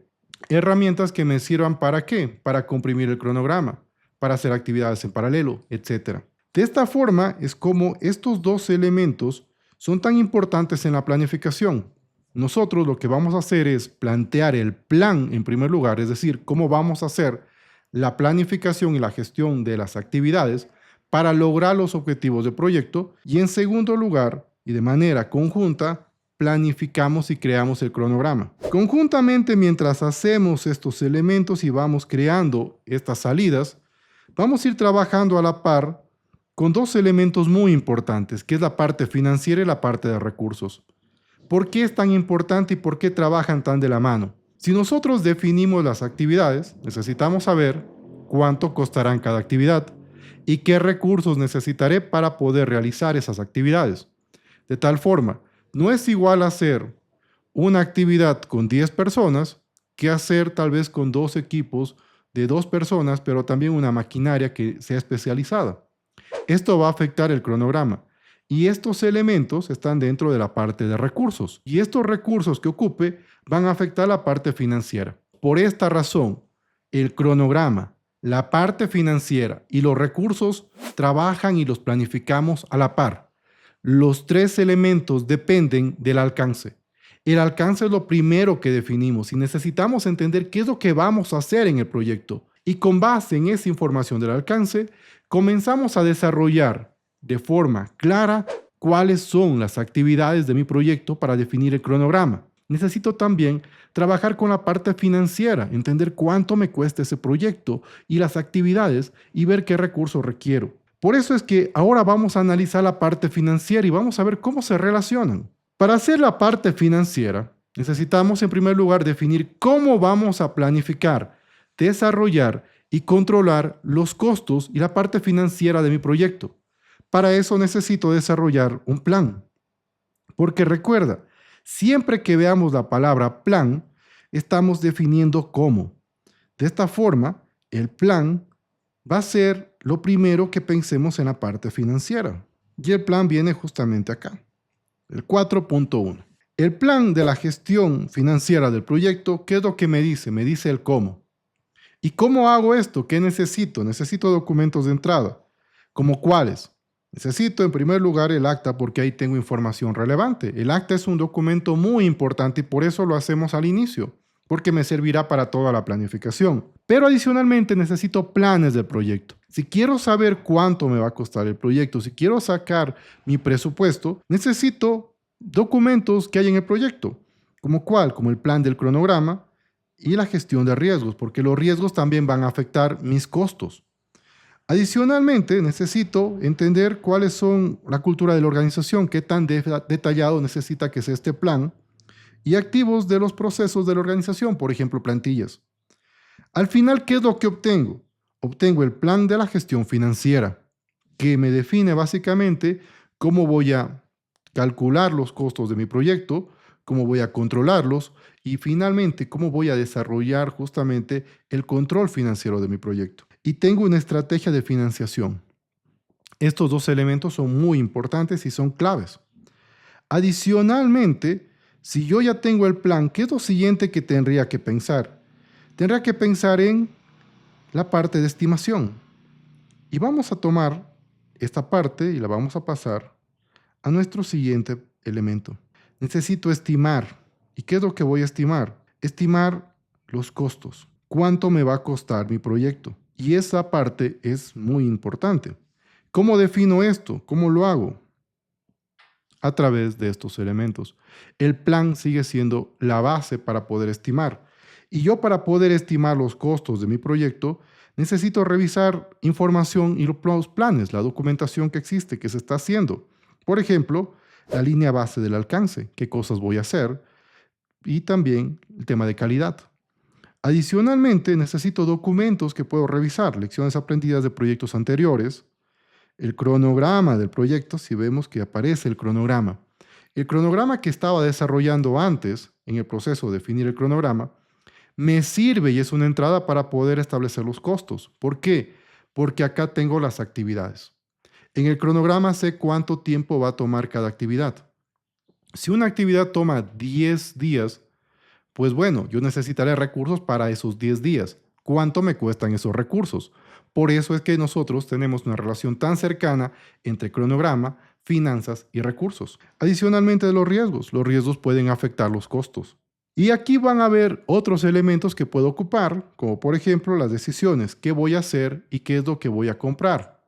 A: herramientas que me sirvan ¿para qué? Para comprimir el cronograma, para hacer actividades en paralelo, etc. De esta forma es como estos dos elementos son tan importantes en la planificación. Nosotros lo que vamos a hacer es plantear el plan en primer lugar, es decir, cómo vamos a hacer la planificación y la gestión de las actividades para lograr los objetivos del proyecto, y en segundo lugar, y de manera conjunta, planificamos y creamos el cronograma. Conjuntamente, mientras hacemos estos elementos y vamos creando estas salidas, vamos a ir trabajando a la par con dos elementos muy importantes, que es la parte financiera y la parte de recursos. ¿Por qué es tan importante y por qué trabajan tan de la mano? Si nosotros definimos las actividades, necesitamos saber cuánto costarán cada actividad y qué recursos necesitaré para poder realizar esas actividades. De tal forma, no es igual hacer una actividad con 10 personas que hacer tal vez con 2 equipos de 2 personas, pero también una maquinaria que sea especializada. Esto va a afectar el cronograma. Y estos elementos están dentro de la parte de recursos. Y estos recursos que ocupe van a afectar la parte financiera. Por esta razón, el cronograma, la parte financiera y los recursos trabajan y los planificamos a la par. Los tres elementos dependen del alcance. El alcance es lo primero que definimos y necesitamos entender qué es lo que vamos a hacer en el proyecto. Y con base en esa información del alcance, comenzamos a desarrollar de forma clara cuáles son las actividades de mi proyecto para definir el cronograma. Necesito también trabajar con la parte financiera, entender cuánto me cuesta ese proyecto y las actividades y ver qué recursos requiero. Por eso es que ahora vamos a analizar la parte financiera y vamos a ver cómo se relacionan. Para hacer la parte financiera, necesitamos en primer lugar definir cómo vamos a planificar, desarrollar y controlar los costos y la parte financiera de mi proyecto. Para eso necesito desarrollar un plan. Porque recuerda, siempre que veamos la palabra plan, estamos definiendo cómo. De esta forma, el plan va a ser lo primero que pensemos en la parte financiera. Y el plan viene justamente acá, el 4.1. El plan de la gestión financiera del proyecto, ¿qué es lo que me dice? Me dice el cómo. ¿Y cómo hago esto? ¿Qué necesito? Necesito documentos de entrada. ¿Como cuáles? Necesito en primer lugar el acta porque ahí tengo información relevante. El acta es un documento muy importante y por eso lo hacemos al inicio, porque me servirá para toda la planificación. Pero adicionalmente necesito planes del proyecto. Si quiero saber cuánto me va a costar el proyecto, si quiero sacar mi presupuesto, necesito documentos que hay en el proyecto. ¿Como cuál? Como el plan del cronograma y la gestión de riesgos, porque los riesgos también van a afectar mis costos. Adicionalmente, necesito entender cuáles son la cultura de la organización, qué tan detallado necesita que sea este plan y activos de los procesos de la organización, por ejemplo, plantillas. Al final, ¿qué es lo que obtengo? Obtengo el plan de la gestión financiera, que me define básicamente cómo voy a calcular los costos de mi proyecto, cómo voy a controlarlos y finalmente cómo voy a desarrollar justamente el control financiero de mi proyecto. Y tengo una estrategia de financiación. Estos dos elementos son muy importantes y son claves. Adicionalmente, si yo ya tengo el plan, ¿qué es lo siguiente que tendría que pensar? Tendría que pensar en la parte de estimación. Y vamos a tomar esta parte y la vamos a pasar a nuestro siguiente elemento. Necesito estimar. ¿Y qué es lo que voy a estimar? Estimar los costos. ¿Cuánto me va a costar mi proyecto? Y esa parte es muy importante. ¿Cómo defino esto? ¿Cómo lo hago? A través de estos elementos. El plan sigue siendo la base para poder estimar. Y yo para poder estimar los costos de mi proyecto, necesito revisar información y los planes, la documentación que existe, que se está haciendo. Por ejemplo, la línea base del alcance, qué cosas voy a hacer, y también el tema de calidad. Adicionalmente, necesito documentos que puedo revisar, lecciones aprendidas de proyectos anteriores, el cronograma del proyecto, si vemos que aparece el cronograma. El cronograma que estaba desarrollando antes, en el proceso de definir el cronograma, me sirve y es una entrada para poder establecer los costos. ¿Por qué? Porque acá tengo las actividades. En el cronograma sé cuánto tiempo va a tomar cada actividad. Si una actividad toma 10 días, pues bueno, yo necesitaré recursos para esos 10 días. ¿Cuánto me cuestan esos recursos? Por eso es que nosotros tenemos una relación tan cercana entre cronograma, finanzas y recursos. Adicionalmente de los riesgos pueden afectar los costos. Y aquí van a haber otros elementos que puedo ocupar, como por ejemplo las decisiones, qué voy a hacer y qué es lo que voy a comprar.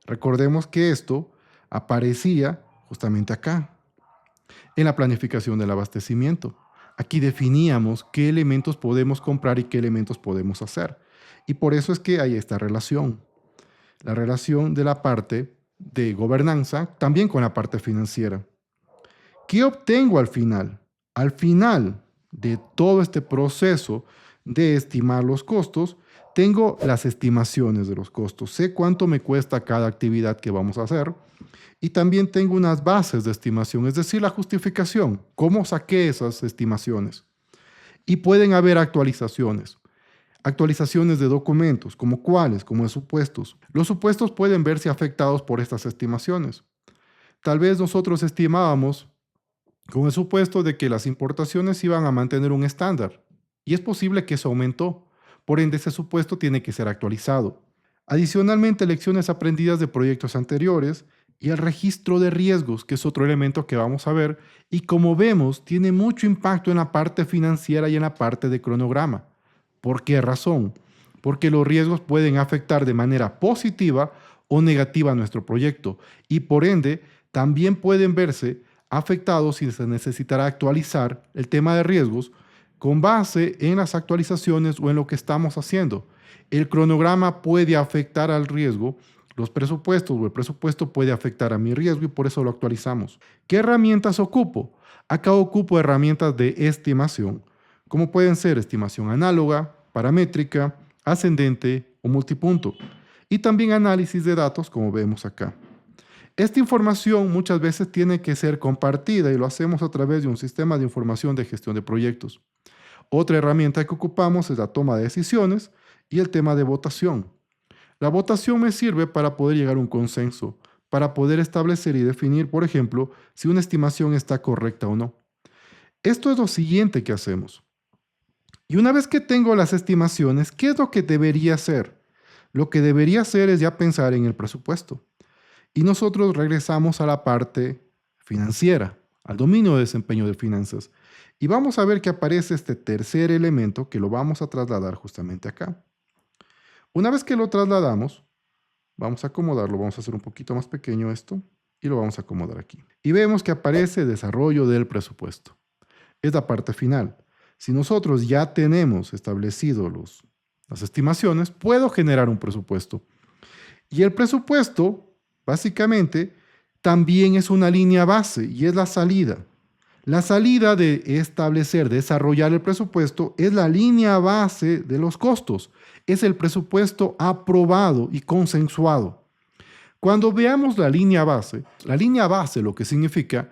A: Recordemos que esto aparecía justamente acá, en la planificación del abastecimiento. Aquí definíamos qué elementos podemos comprar y qué elementos podemos hacer. Y por eso es que hay esta relación. La relación de la parte de gobernanza también con la parte financiera. ¿Qué obtengo al final? Al final de todo este proceso de estimar los costos, tengo las estimaciones de los costos. Sé cuánto me cuesta cada actividad que vamos a hacer y también tengo unas bases de estimación, es decir, la justificación, cómo saqué esas estimaciones. Y pueden haber actualizaciones. Actualizaciones de documentos, como cuáles, como de supuestos. Los supuestos pueden verse afectados por estas estimaciones. Tal vez nosotros estimábamos con el supuesto de que las importaciones iban a mantener un estándar, y es posible que eso aumentó. Por ende, ese supuesto tiene que ser actualizado. Adicionalmente, lecciones aprendidas de proyectos anteriores y el registro de riesgos, que es otro elemento que vamos a ver, y como vemos, tiene mucho impacto en la parte financiera y en la parte de cronograma. ¿Por qué razón? Porque los riesgos pueden afectar de manera positiva o negativa a nuestro proyecto y por ende también pueden verse afectados si se necesitará actualizar el tema de riesgos con base en las actualizaciones o en lo que estamos haciendo. El cronograma puede afectar al riesgo, los presupuestos o el presupuesto puede afectar a mi riesgo y por eso lo actualizamos. ¿Qué herramientas ocupo? Acá ocupo herramientas de estimación, como pueden ser estimación análoga, paramétrica, ascendente o multipunto, y también análisis de datos como vemos acá. Esta información muchas veces tiene que ser compartida y lo hacemos a través de un sistema de información de gestión de proyectos. Otra herramienta que ocupamos es la toma de decisiones y el tema de votación. La votación me sirve para poder llegar a un consenso, para poder establecer y definir, por ejemplo, si una estimación está correcta o no. Esto es lo siguiente que hacemos. Y una vez que tengo las estimaciones, ¿qué es lo que debería hacer? Lo que debería hacer es ya pensar en el presupuesto. Y nosotros regresamos a la parte financiera, al dominio de desempeño de finanzas. Y vamos a ver que aparece este tercer elemento que lo vamos a trasladar justamente acá. Una vez que lo trasladamos, vamos a acomodarlo, vamos a hacer un poquito más pequeño esto y lo vamos a acomodar aquí. Y vemos que aparece desarrollo del presupuesto. Es la parte final. Si nosotros ya tenemos establecido las estimaciones, puedo generar un presupuesto. Y el presupuesto, básicamente, también es una línea base y es la salida. La salida de establecer, desarrollar el presupuesto es la línea base de los costos. Es el presupuesto aprobado y consensuado. Cuando veamos la línea base lo que significa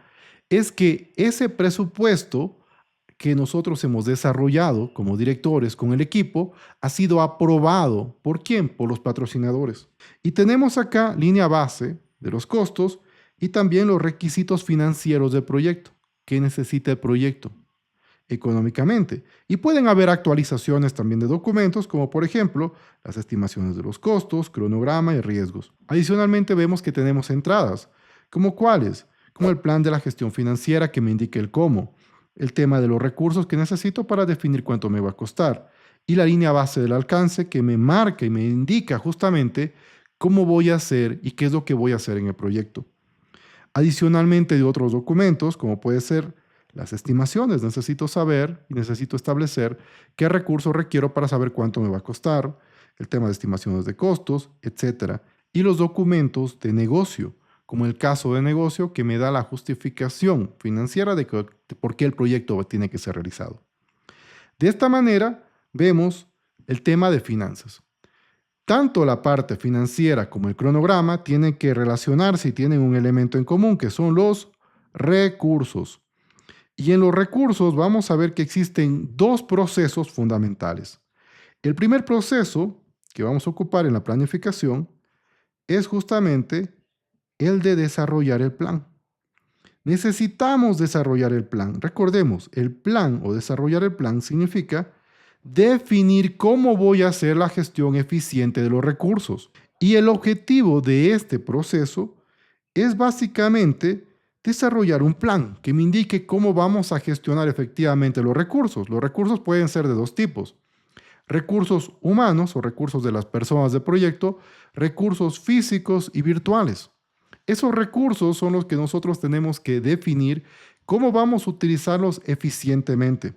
A: es que ese presupuesto que nosotros hemos desarrollado como directores con el equipo ha sido aprobado. ¿Por quién? Por los patrocinadores. Y tenemos acá línea base de los costos y también los requisitos financieros del proyecto. ¿Qué necesita el proyecto económicamente? Y pueden haber actualizaciones también de documentos, como por ejemplo las estimaciones de los costos, cronograma y riesgos. Adicionalmente vemos que tenemos entradas, como cuáles, como el plan de la gestión financiera que me indique el cómo, el tema de los recursos que necesito para definir cuánto me va a costar y la línea base del alcance que me marca y me indica justamente cómo voy a hacer y qué es lo que voy a hacer en el proyecto. Adicionalmente de otros documentos, como puede ser las estimaciones, necesito saber y necesito establecer qué recursos requiero para saber cuánto me va a costar, el tema de estimaciones de costos, etcétera. Y los documentos de negocio, como el caso de negocio que me da la justificación financiera de por qué el proyecto tiene que ser realizado. De esta manera, vemos el tema de finanzas. Tanto la parte financiera como el cronograma tienen que relacionarse y tienen un elemento en común, que son los recursos. Y en los recursos vamos a ver que existen dos procesos fundamentales. El primer proceso que vamos a ocupar en la planificación es justamente el de desarrollar el plan. Necesitamos desarrollar el plan. Recordemos, el plan o desarrollar el plan significa definir cómo voy a hacer la gestión eficiente de los recursos. Y el objetivo de este proceso es básicamente desarrollar un plan que me indique cómo vamos a gestionar efectivamente los recursos. Los recursos pueden ser de dos tipos: recursos humanos o recursos de las personas del proyecto, recursos físicos y virtuales. Esos recursos son los que nosotros tenemos que definir cómo vamos a utilizarlos eficientemente.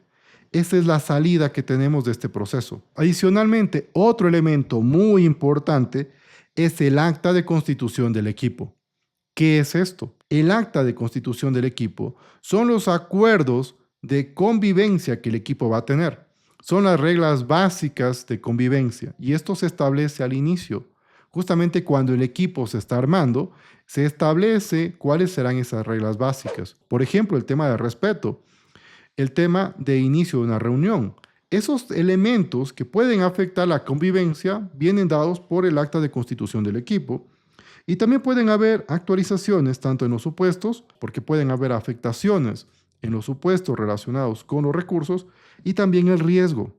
A: Esa es la salida que tenemos de este proceso. Adicionalmente, otro elemento muy importante es el acta de constitución del equipo. ¿Qué es esto? El acta de constitución del equipo son los acuerdos de convivencia que el equipo va a tener. Son las reglas básicas de convivencia y esto se establece al inicio. Justamente cuando el equipo se está armando, se establece cuáles serán esas reglas básicas. Por ejemplo, el tema de respeto, el tema de inicio de una reunión. Esos elementos que pueden afectar la convivencia vienen dados por el acta de constitución del equipo. Y también pueden haber actualizaciones tanto en los supuestos, porque pueden haber afectaciones en los supuestos relacionados con los recursos, y también el riesgo.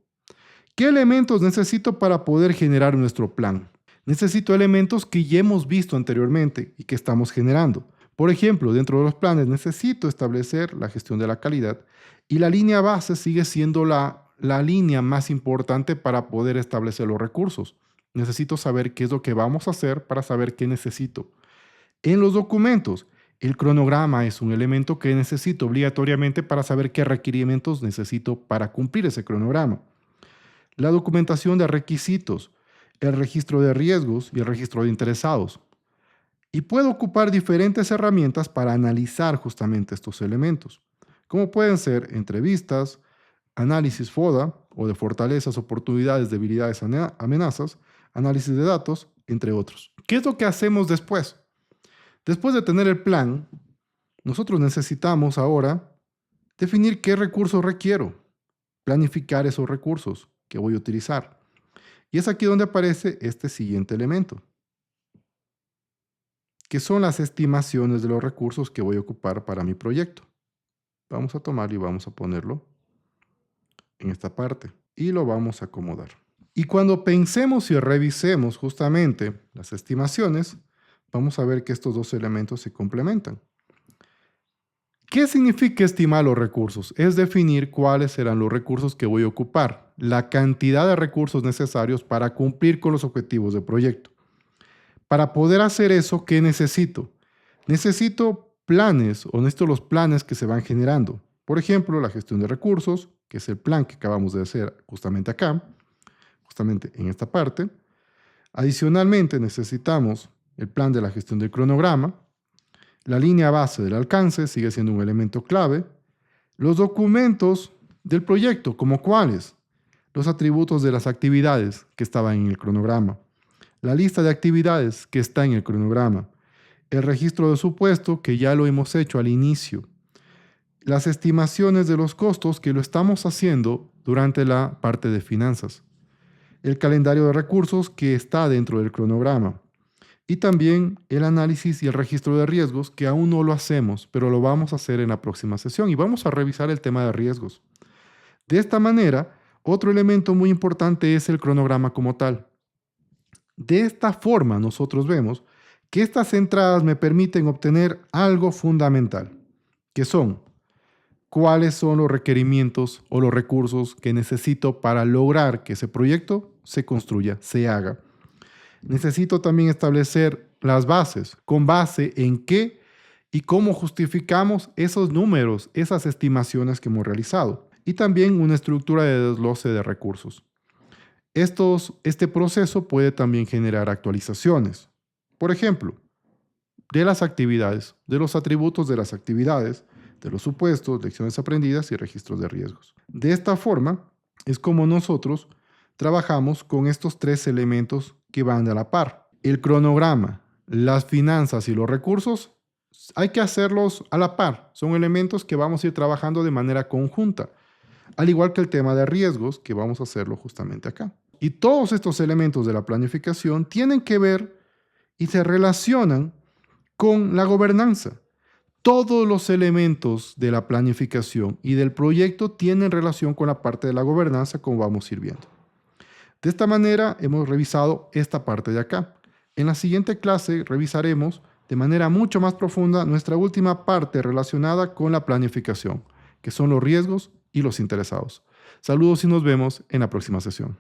A: ¿Qué elementos necesito para poder generar nuestro plan? Necesito elementos que ya hemos visto anteriormente y que estamos generando. Por ejemplo, dentro de los planes necesito establecer la gestión de la calidad y la línea base sigue siendo la línea más importante para poder establecer los recursos. Necesito saber qué es lo que vamos a hacer para saber qué necesito. En los documentos, el cronograma es un elemento que necesito obligatoriamente para saber qué requerimientos necesito para cumplir ese cronograma. La documentación de requisitos, el registro de riesgos y el registro de interesados. Y puedo ocupar diferentes herramientas para analizar justamente estos elementos, como pueden ser entrevistas, análisis FODA o de fortalezas, oportunidades, debilidades, amenazas, análisis de datos, entre otros. ¿Qué es lo que hacemos después? Después de tener el plan, nosotros necesitamos ahora definir qué recursos requiero, planificar esos recursos que voy a utilizar. Y es aquí donde aparece este siguiente elemento, que son las estimaciones de los recursos que voy a ocupar para mi proyecto. Vamos a tomar y vamos a ponerlo en esta parte y lo vamos a acomodar. Y cuando pensemos y revisemos justamente las estimaciones, vamos a ver que estos dos elementos se complementan. ¿Qué significa estimar los recursos? Es definir cuáles serán los recursos que voy a ocupar, la cantidad de recursos necesarios para cumplir con los objetivos del proyecto. Para poder hacer eso, ¿qué necesito? Necesito planes, o necesito los planes que se van generando. Por ejemplo, la gestión de recursos, que es el plan que acabamos de hacer justamente acá, justamente en esta parte. Adicionalmente, necesitamos el plan de la gestión del cronograma. La línea base del alcance sigue siendo un elemento clave. Los documentos del proyecto, como cuáles, los atributos de las actividades que estaban en el cronograma, la lista de actividades que está en el cronograma, el registro de supuesto que ya lo hemos hecho al inicio, las estimaciones de los costos que lo estamos haciendo durante la parte de finanzas, el calendario de recursos que está dentro del cronograma y también el análisis y el registro de riesgos que aún no lo hacemos, pero lo vamos a hacer en la próxima sesión y vamos a revisar el tema de riesgos. De esta manera, otro elemento muy importante es el cronograma como tal. De esta forma, nosotros vemos que estas entradas me permiten obtener algo fundamental, que son cuáles son los requerimientos o los recursos que necesito para lograr que ese proyecto se construya, se haga. Necesito también establecer las bases, con base en qué y cómo justificamos esos números, esas estimaciones que hemos realizado, y también una estructura de desglose de recursos. Este proceso puede también generar actualizaciones. Por ejemplo, de las actividades, de los atributos de las actividades, de los supuestos, lecciones aprendidas y registros de riesgos. De esta forma es como nosotros trabajamos con estos tres elementos que van a la par. El cronograma, las finanzas y los recursos hay que hacerlos a la par. Son elementos que vamos a ir trabajando de manera conjunta, al igual que el tema de riesgos, que vamos a hacerlo justamente acá. Y todos estos elementos de la planificación tienen que ver y se relacionan con la gobernanza. Todos los elementos de la planificación y del proyecto tienen relación con la parte de la gobernanza, como vamos a ir viendo. De esta manera hemos revisado esta parte de acá. En la siguiente clase revisaremos de manera mucho más profunda nuestra última parte relacionada con la planificación, que son los riesgos y los interesados. Saludos y nos vemos en la próxima sesión.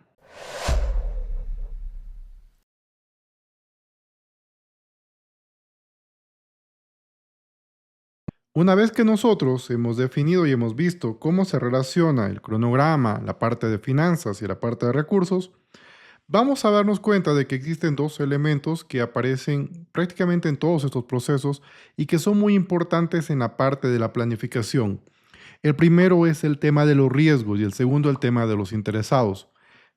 A: Una vez que nosotros hemos definido y hemos visto cómo se relaciona el cronograma, la parte de finanzas y la parte de recursos, vamos a darnos cuenta de que existen dos elementos que aparecen prácticamente en todos estos procesos y que son muy importantes en la parte de la planificación. El primero es el tema de los riesgos y el segundo el tema de los interesados.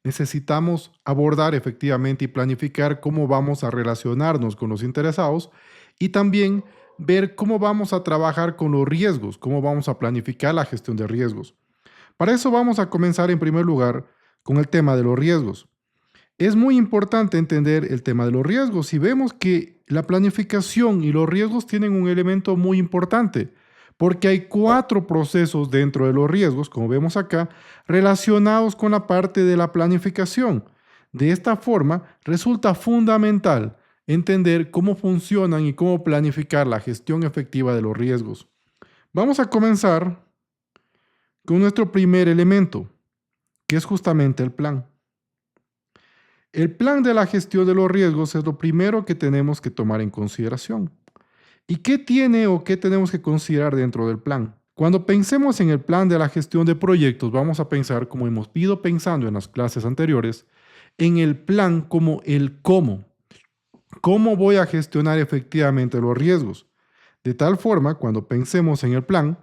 A: Necesitamos abordar efectivamente y planificar cómo vamos a relacionarnos con los interesados y también ver cómo vamos a trabajar con los riesgos, cómo vamos a planificar la gestión de riesgos. Para eso vamos a comenzar en primer lugar con el tema de los riesgos. Es muy importante entender el tema de los riesgos y vemos que la planificación y los riesgos tienen un elemento muy importante porque hay 4 procesos dentro de los riesgos, como vemos acá, relacionados con la parte de la planificación. De esta forma, resulta fundamental entender cómo funcionan y cómo planificar la gestión efectiva de los riesgos. Vamos a comenzar con nuestro primer elemento, que es justamente el plan. El plan de la gestión de los riesgos es lo primero que tenemos que tomar en consideración. ¿Y qué tiene o qué tenemos que considerar dentro del plan? Cuando pensemos en el plan de la gestión de proyectos, vamos a pensar, como hemos ido pensando en las clases anteriores, en el plan como el cómo. ¿Cómo voy a gestionar efectivamente los riesgos? De tal forma, cuando pensemos en el plan,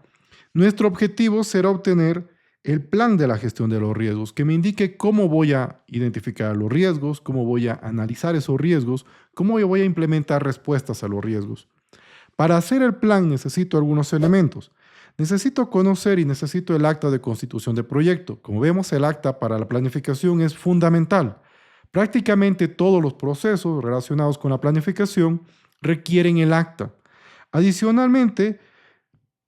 A: nuestro objetivo será obtener el plan de la gestión de los riesgos, que me indique cómo voy a identificar los riesgos, cómo voy a analizar esos riesgos, cómo voy a implementar respuestas a los riesgos. Para hacer el plan necesito algunos elementos. Necesito conocer y necesito el acta de constitución de proyecto. Como vemos, el acta para la planificación es fundamental Prácticamente todos los procesos relacionados con la planificación requieren el acta. Adicionalmente,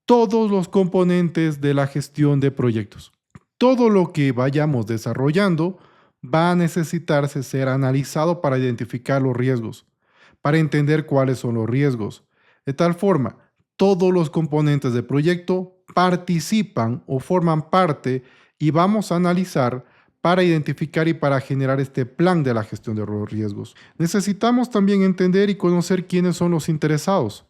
A: todos los componentes de la gestión de proyectos. Todo lo que vayamos desarrollando va a necesitarse ser analizado para identificar los riesgos, para entender cuáles son los riesgos. De tal forma, todos los componentes del proyecto participan o forman parte y vamos a analizar para identificar y para generar este plan de la gestión de los riesgos. Necesitamos también entender y conocer quiénes son los interesados.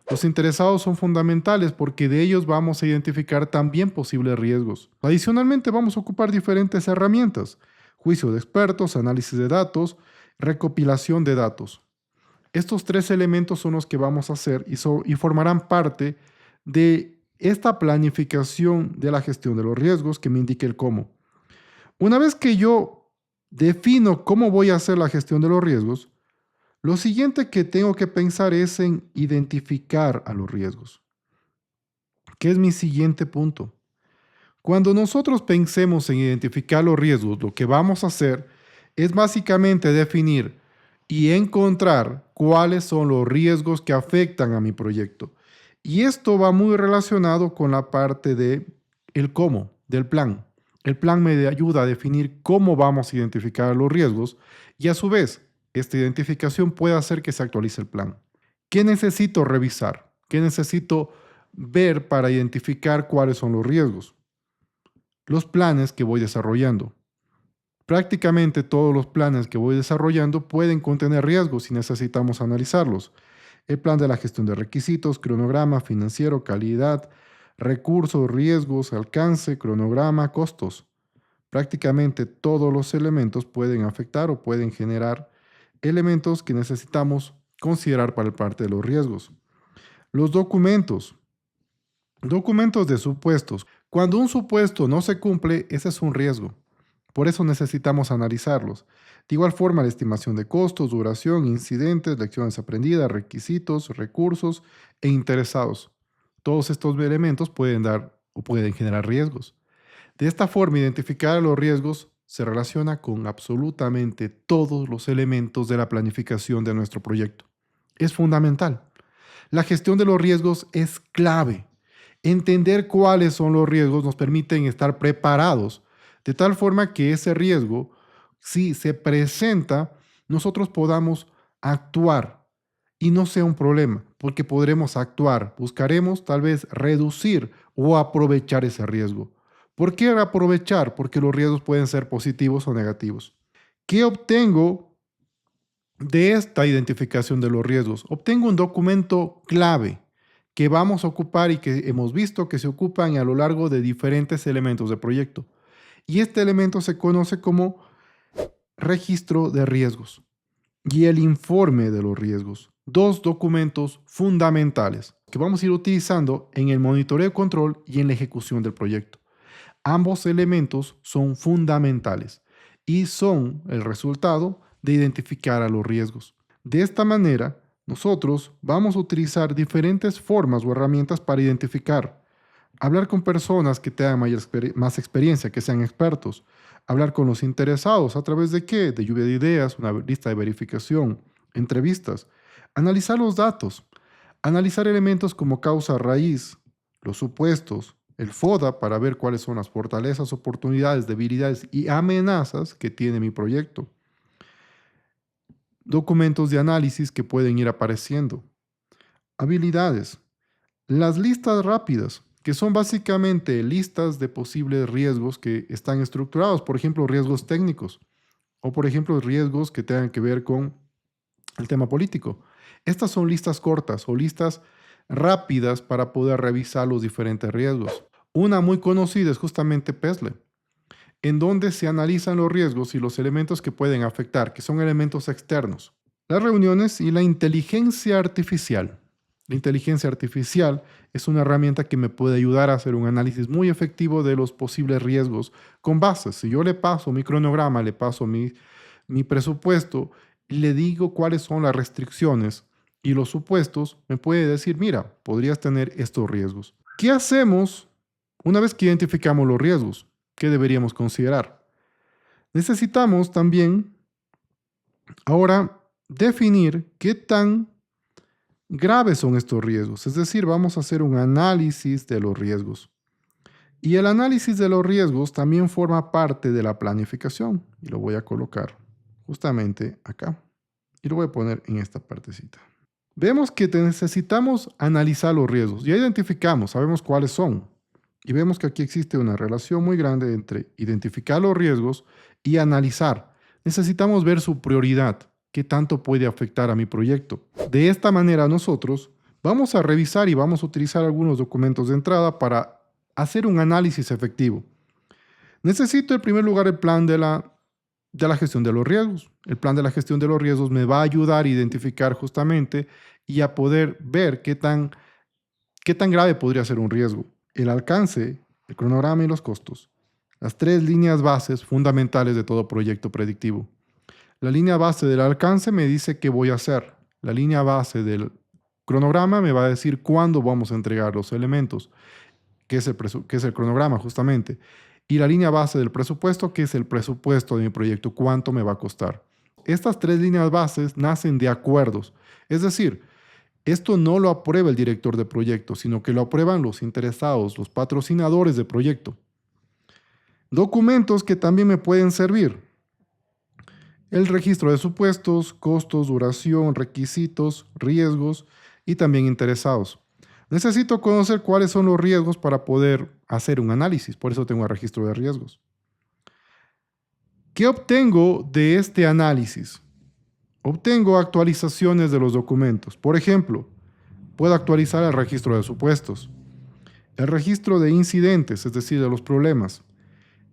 A: Los interesados son fundamentales porque de ellos vamos a identificar también posibles riesgos. Adicionalmente, vamos a ocupar diferentes herramientas: juicio de expertos, análisis de datos, recopilación de datos. Estos tres elementos son los que vamos a hacer y formarán parte de esta planificación de la gestión de los riesgos que me indique el cómo. Una vez que yo defino cómo voy a hacer la gestión de los riesgos, lo siguiente que tengo que pensar es en identificar a los riesgos. ¿Qué es mi siguiente punto? Cuando nosotros pensemos en identificar los riesgos, lo que vamos a hacer es básicamente definir y encontrar cuáles son los riesgos que afectan a mi proyecto. Y esto va muy relacionado con la parte de el cómo, del plan. El plan me ayuda a definir cómo vamos a identificar los riesgos y a su vez, esta identificación puede hacer que se actualice el plan. ¿Qué necesito revisar? ¿Qué necesito ver para identificar cuáles son los riesgos? Los planes que voy desarrollando. Prácticamente todos los planes que voy desarrollando pueden contener riesgos y necesitamos analizarlos. El plan de la gestión de requisitos, cronograma financiero, calidad, recursos, riesgos, alcance, cronograma, costos. Prácticamente todos los elementos pueden afectar o pueden generar elementos que necesitamos considerar para el parte de los riesgos. Los documentos. Documentos de supuestos. Cuando un supuesto no se cumple, ese es un riesgo. Por eso necesitamos analizarlos. De igual forma, la estimación de costos, duración, incidentes, lecciones aprendidas, requisitos, recursos e interesados. Todos estos elementos pueden dar o pueden generar riesgos. De esta forma, identificar los riesgos se relaciona con absolutamente todos los elementos de la planificación de nuestro proyecto. Es fundamental. La gestión de los riesgos es clave. Entender cuáles son los riesgos nos permite estar preparados de tal forma que ese riesgo, si se presenta, nosotros podamos actuar y no sea un problema, porque podremos actuar, buscaremos tal vez reducir o aprovechar ese riesgo. ¿Por qué aprovechar? Porque los riesgos pueden ser positivos o negativos. ¿Qué obtengo de esta identificación de los riesgos? Obtengo un documento clave que vamos a ocupar y que hemos visto que se ocupan a lo largo de diferentes elementos del proyecto. Y este elemento se conoce como registro de riesgos y el informe de los riesgos. Dos documentos fundamentales que vamos a ir utilizando en el monitoreo de control y en la ejecución del proyecto. Ambos elementos son fundamentales y son el resultado de identificar a los riesgos. De esta manera, nosotros vamos a utilizar diferentes formas o herramientas para identificar. Hablar con personas que tengan más experiencia, que sean expertos. Hablar con los interesados. ¿A través de qué? De lluvia de ideas, una lista de verificación, entrevistas. Analizar los datos. Analizar elementos como causa raíz, los supuestos, el FODA para ver cuáles son las fortalezas, oportunidades, debilidades y amenazas que tiene mi proyecto. Documentos de análisis que pueden ir apareciendo. Habilidades. Las listas rápidas, que son básicamente listas de posibles riesgos que están estructurados, por ejemplo, riesgos técnicos o, por ejemplo, riesgos que tengan que ver con el tema político. Estas son listas cortas o listas rápidas para poder revisar los diferentes riesgos. Una muy conocida es justamente PESLE, en donde se analizan los riesgos y los elementos que pueden afectar, que son elementos externos. Las reuniones y la inteligencia artificial. La inteligencia artificial es una herramienta que me puede ayudar a hacer un análisis muy efectivo de los posibles riesgos con bases. Si yo le paso mi cronograma, le paso mi presupuesto y le digo cuáles son las restricciones y los supuestos, me puede decir, mira, podrías tener estos riesgos. ¿Qué hacemos una vez que identificamos los riesgos? ¿Qué deberíamos considerar? Necesitamos también Ahora, definir qué tan graves son estos riesgos. Es decir, vamos a hacer un análisis de los riesgos. Y el análisis de los riesgos también forma parte de la planificación. Y lo voy a colocar justamente acá. Y lo voy a poner en esta partecita. Vemos que necesitamos analizar los riesgos. Ya identificamos, sabemos cuáles son. Y vemos que aquí existe una relación muy grande entre identificar los riesgos y analizar. Necesitamos ver su prioridad, qué tanto puede afectar a mi proyecto. De esta manera nosotros vamos a revisar y vamos a utilizar algunos documentos de entrada para hacer un análisis efectivo. Necesito en primer lugar el plan de la gestión de los riesgos. El plan de la gestión de los riesgos me va a ayudar a identificar justamente y a poder ver qué tan grave podría ser un riesgo. El alcance, el cronograma y los costos. Las tres líneas bases fundamentales de todo proyecto predictivo. La línea base del alcance me dice qué voy a hacer. La línea base del cronograma me va a decir cuándo vamos a entregar los elementos, que es el cronograma justamente. Y la línea base del presupuesto, que es el presupuesto de mi proyecto, cuánto me va a costar. Estas tres líneas bases nacen de acuerdos. Es decir, esto no lo aprueba el director de proyecto, sino que lo aprueban los interesados, los patrocinadores de proyecto. Documentos que también me pueden servir. El registro de supuestos, costos, duración, requisitos, riesgos y también interesados. Necesito conocer cuáles son los riesgos para poder hacer un análisis, por eso tengo el registro de riesgos. ¿Qué obtengo de este análisis? Obtengo actualizaciones de los documentos. Por ejemplo, puedo actualizar el registro de supuestos, el registro de incidentes, es decir, de los problemas,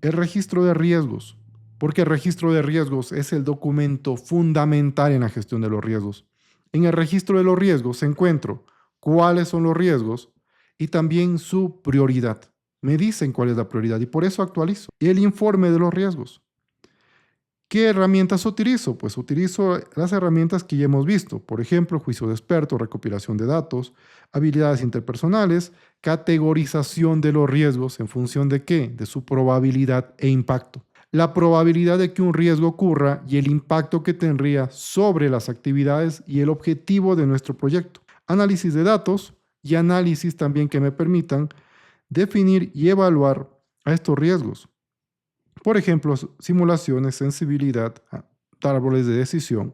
A: el registro de riesgos, porque el registro de riesgos es el documento fundamental en la gestión de los riesgos. En el registro de los riesgos encuentro cuáles son los riesgos y también su prioridad. Me dicen cuál es la prioridad y por eso actualizo. Y el informe de los riesgos. ¿Qué herramientas utilizo? Pues utilizo las herramientas que ya hemos visto. Por ejemplo, juicio de expertos, recopilación de datos, habilidades interpersonales, categorización de los riesgos en función de qué? De su probabilidad e impacto. La probabilidad de que un riesgo ocurra y el impacto que tendría sobre las actividades y el objetivo de nuestro proyecto. Análisis de datos y análisis también que me permitan definir y evaluar a estos riesgos. Por ejemplo, simulaciones, sensibilidad, árboles de decisión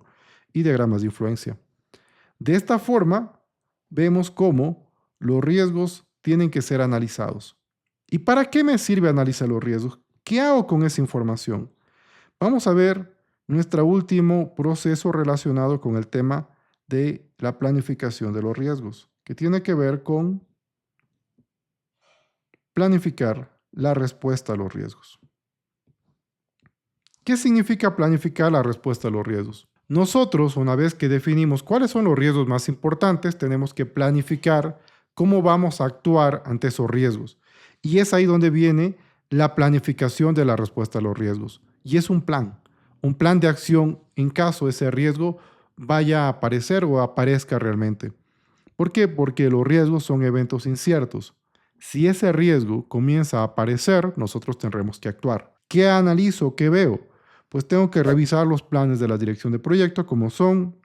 A: y diagramas de influencia. De esta forma, vemos cómo los riesgos tienen que ser analizados. ¿Y para qué me sirve analizar los riesgos? ¿Qué hago con esa información? Vamos a ver nuestro último proceso relacionado con el tema de la planificación de los riesgos, que tiene que ver con planificar la respuesta a los riesgos. ¿Qué significa planificar la respuesta a los riesgos? Nosotros, una vez que definimos cuáles son los riesgos más importantes, tenemos que planificar cómo vamos a actuar ante esos riesgos. Y es ahí donde viene la planificación de la respuesta a los riesgos. Y es un plan de acción en caso ese riesgo vaya a aparecer o aparezca realmente. ¿Por qué? Porque los riesgos son eventos inciertos. Si ese riesgo comienza a aparecer, nosotros tendremos que actuar. ¿Qué analizo? ¿Qué veo? Pues tengo que revisar los planes de la dirección de proyecto, como son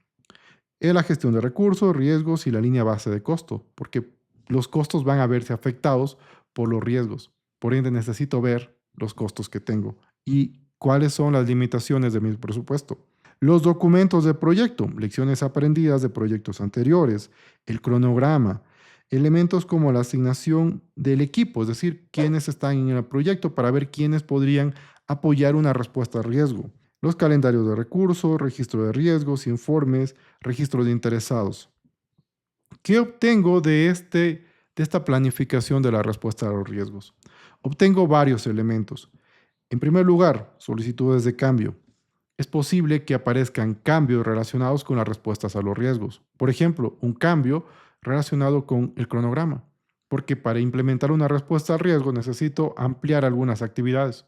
A: la gestión de recursos, riesgos y la línea base de costo, porque los costos van a verse afectados por los riesgos. Por ende, necesito ver los costos que tengo y cuáles son las limitaciones de mi presupuesto. Los documentos de proyecto, lecciones aprendidas de proyectos anteriores, el cronograma, elementos como la asignación del equipo, es decir, quiénes están en el proyecto para ver quiénes podrían apoyar una respuesta a riesgo. Los calendarios de recursos, registro de riesgos, informes, registro de interesados. ¿Qué obtengo de esta planificación de la respuesta a los riesgos? Obtengo varios elementos. En primer lugar, solicitudes de cambio. Es posible que aparezcan cambios relacionados con las respuestas a los riesgos. Por ejemplo, un cambio relacionado con el cronograma, porque para implementar una respuesta al riesgo necesito ampliar algunas actividades.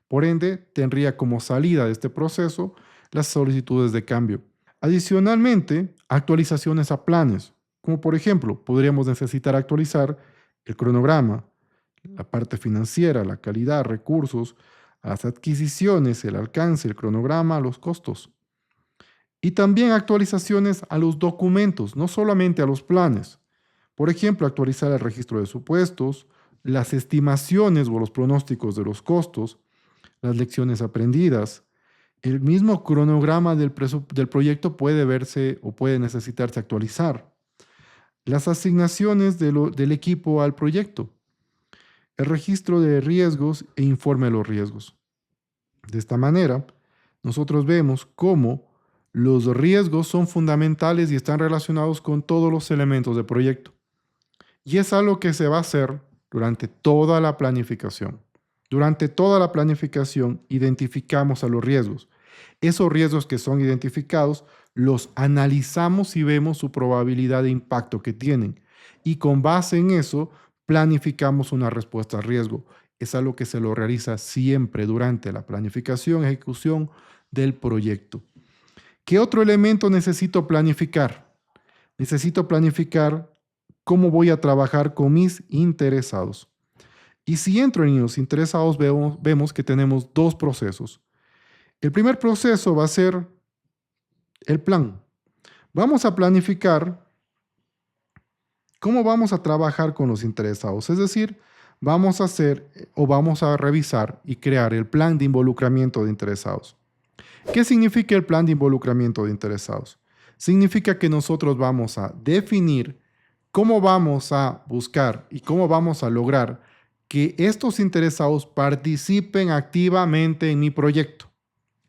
A: Por ende, tendría como salida de este proceso las solicitudes de cambio. Adicionalmente, actualizaciones a planes, como por ejemplo, podríamos necesitar actualizar el cronograma, la parte financiera, la calidad, recursos, las adquisiciones, el alcance, el cronograma, los costos. Y también actualizaciones a los documentos, no solamente a los planes. Por ejemplo, actualizar el registro de supuestos, las estimaciones o los pronósticos de los costos, las lecciones aprendidas. El mismo cronograma del proyecto puede verse o puede necesitarse actualizar. Las asignaciones del equipo al proyecto, el registro de riesgos e informe de los riesgos. De esta manera, nosotros vemos cómo los riesgos son fundamentales y están relacionados con todos los elementos del proyecto. Y es algo que se va a hacer durante toda la planificación. Durante toda la planificación identificamos a los riesgos. Esos riesgos que son identificados los analizamos y vemos su probabilidad de impacto que tienen. Y con base en eso planificamos una respuesta al riesgo. Es algo que se lo realiza siempre durante la planificación, ejecución del proyecto. ¿Qué otro elemento necesito planificar? Necesito planificar cómo voy a trabajar con mis interesados. Y si entro en los interesados, vemos que tenemos dos procesos. El primer proceso va a ser el plan. Vamos a planificar cómo vamos a trabajar con los interesados. Es decir, vamos a hacer o vamos a revisar y crear el plan de involucramiento de interesados. ¿Qué significa el plan de involucramiento de interesados? Significa que nosotros vamos a definir cómo vamos a buscar y cómo vamos a lograr que estos interesados participen activamente en mi proyecto.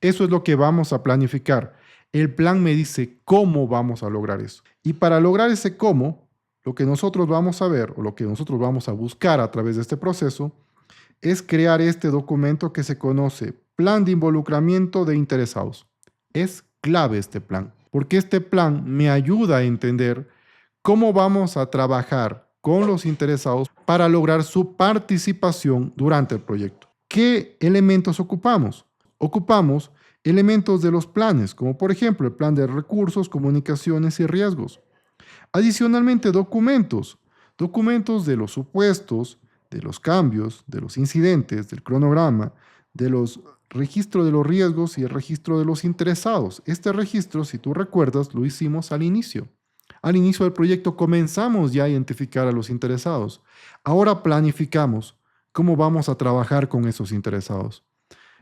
A: Eso es lo que vamos a planificar. El plan me dice cómo vamos a lograr eso. Y para lograr ese cómo, lo que nosotros vamos a ver o lo que nosotros vamos a buscar a través de este proceso es crear este documento que se conoce Plan de Involucramiento de Interesados. Es clave este plan, porque este plan me ayuda a entender cómo vamos a trabajar con los interesados para lograr su participación durante el proyecto. ¿Qué elementos ocupamos? Ocupamos elementos de los planes, como por ejemplo el plan de recursos, comunicaciones y riesgos. Adicionalmente, documentos de los supuestos, de los cambios, de los incidentes, del cronograma, de los registro de los riesgos y el registro de los interesados. Este registro, si tú recuerdas, lo hicimos al inicio. Al inicio del proyecto comenzamos ya a identificar a los interesados. Ahora planificamos cómo vamos a trabajar con esos interesados.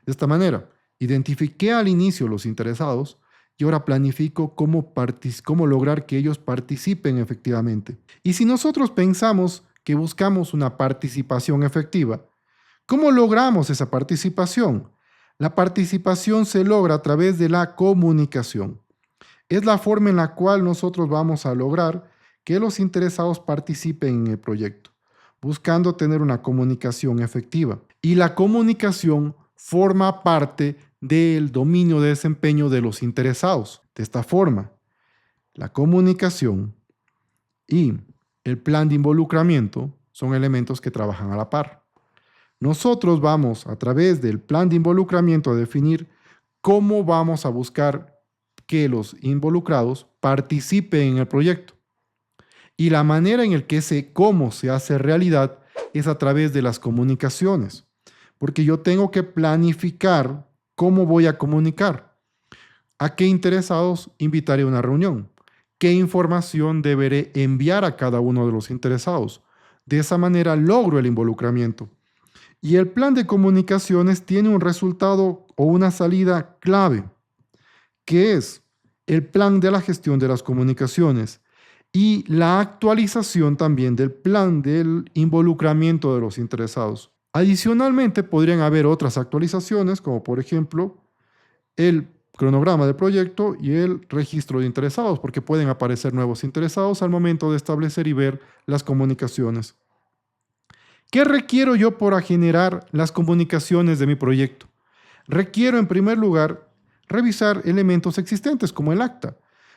A: De esta manera, identifiqué al inicio los interesados y ahora planifico cómo lograr que ellos participen efectivamente. Y si nosotros pensamos que buscamos una participación efectiva, ¿cómo logramos esa participación? La participación se logra a través de la comunicación. Es la forma en la cual nosotros vamos a lograr que los interesados participen en el proyecto, buscando tener una comunicación efectiva. Y la comunicación forma parte del dominio de desempeño de los interesados. De esta forma, la comunicación y el plan de involucramiento son elementos que trabajan a la par. Nosotros vamos, a través del plan de involucramiento, a definir cómo vamos a buscar que los involucrados participen en el proyecto. Y la manera en el que cómo se hace realidad es a través de las comunicaciones. Porque yo tengo que planificar cómo voy a comunicar. ¿A qué interesados invitaré a una reunión? ¿Qué información deberé enviar a cada uno de los interesados? De esa manera logro el involucramiento. Y el plan de comunicaciones tiene un resultado o una salida clave, que es el plan de la gestión de las comunicaciones y la actualización también del plan del involucramiento de los interesados. Adicionalmente, podrían haber otras actualizaciones, como por ejemplo el cronograma del proyecto y el registro de interesados, porque pueden aparecer nuevos interesados al momento de establecer y ver las comunicaciones. ¿Qué requiero yo para generar las comunicaciones de mi proyecto? Requiero, en primer lugar, revisar elementos existentes como el acta,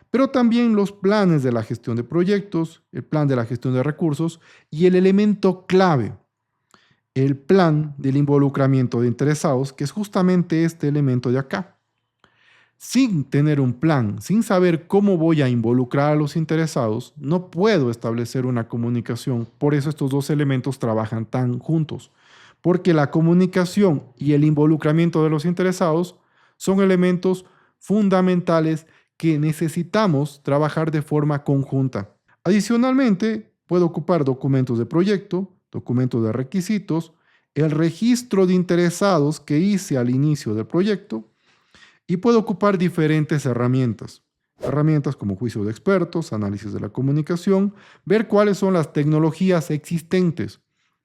A: pero también los planes de la gestión de proyectos, el plan de la gestión de recursos y el elemento clave, el plan del involucramiento de interesados, que es justamente este elemento de acá. Sin tener un plan, sin saber cómo voy a involucrar a los interesados, no puedo establecer una comunicación. Por eso estos dos elementos trabajan tan juntos, porque la comunicación y el involucramiento de los interesados son elementos fundamentales que necesitamos trabajar de forma conjunta. Adicionalmente, puedo ocupar documentos de proyecto, documentos de requisitos, el registro de interesados que hice al inicio del proyecto y puedo ocupar diferentes herramientas. Herramientas como juicio de expertos, análisis de la comunicación, ver cuáles son las tecnologías existentes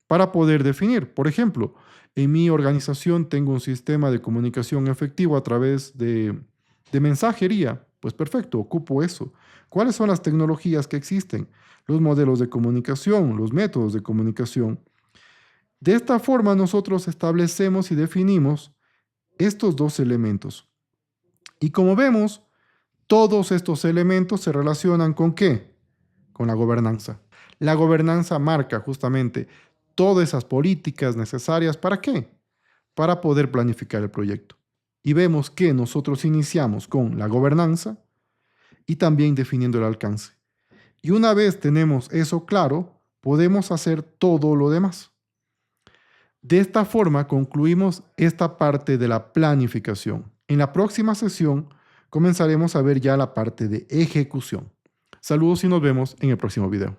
A: para poder definir. Por ejemplo, en mi organización tengo un sistema de comunicación efectivo a través de mensajería. Pues perfecto, ocupo eso. ¿Cuáles son las tecnologías que existen? Los modelos de comunicación, los métodos de comunicación. De esta forma nosotros establecemos y definimos estos dos elementos. Y como vemos, todos estos elementos se relacionan ¿con qué? Con la gobernanza. La gobernanza marca justamente todas esas políticas necesarias. ¿Para qué? Para poder planificar el proyecto. Y vemos que nosotros iniciamos con la gobernanza y también definiendo el alcance. Y una vez tenemos eso claro, podemos hacer todo lo demás. De esta forma concluimos esta parte de la planificación. En la próxima sesión comenzaremos a ver ya la parte de ejecución. Saludos y nos vemos en el próximo video.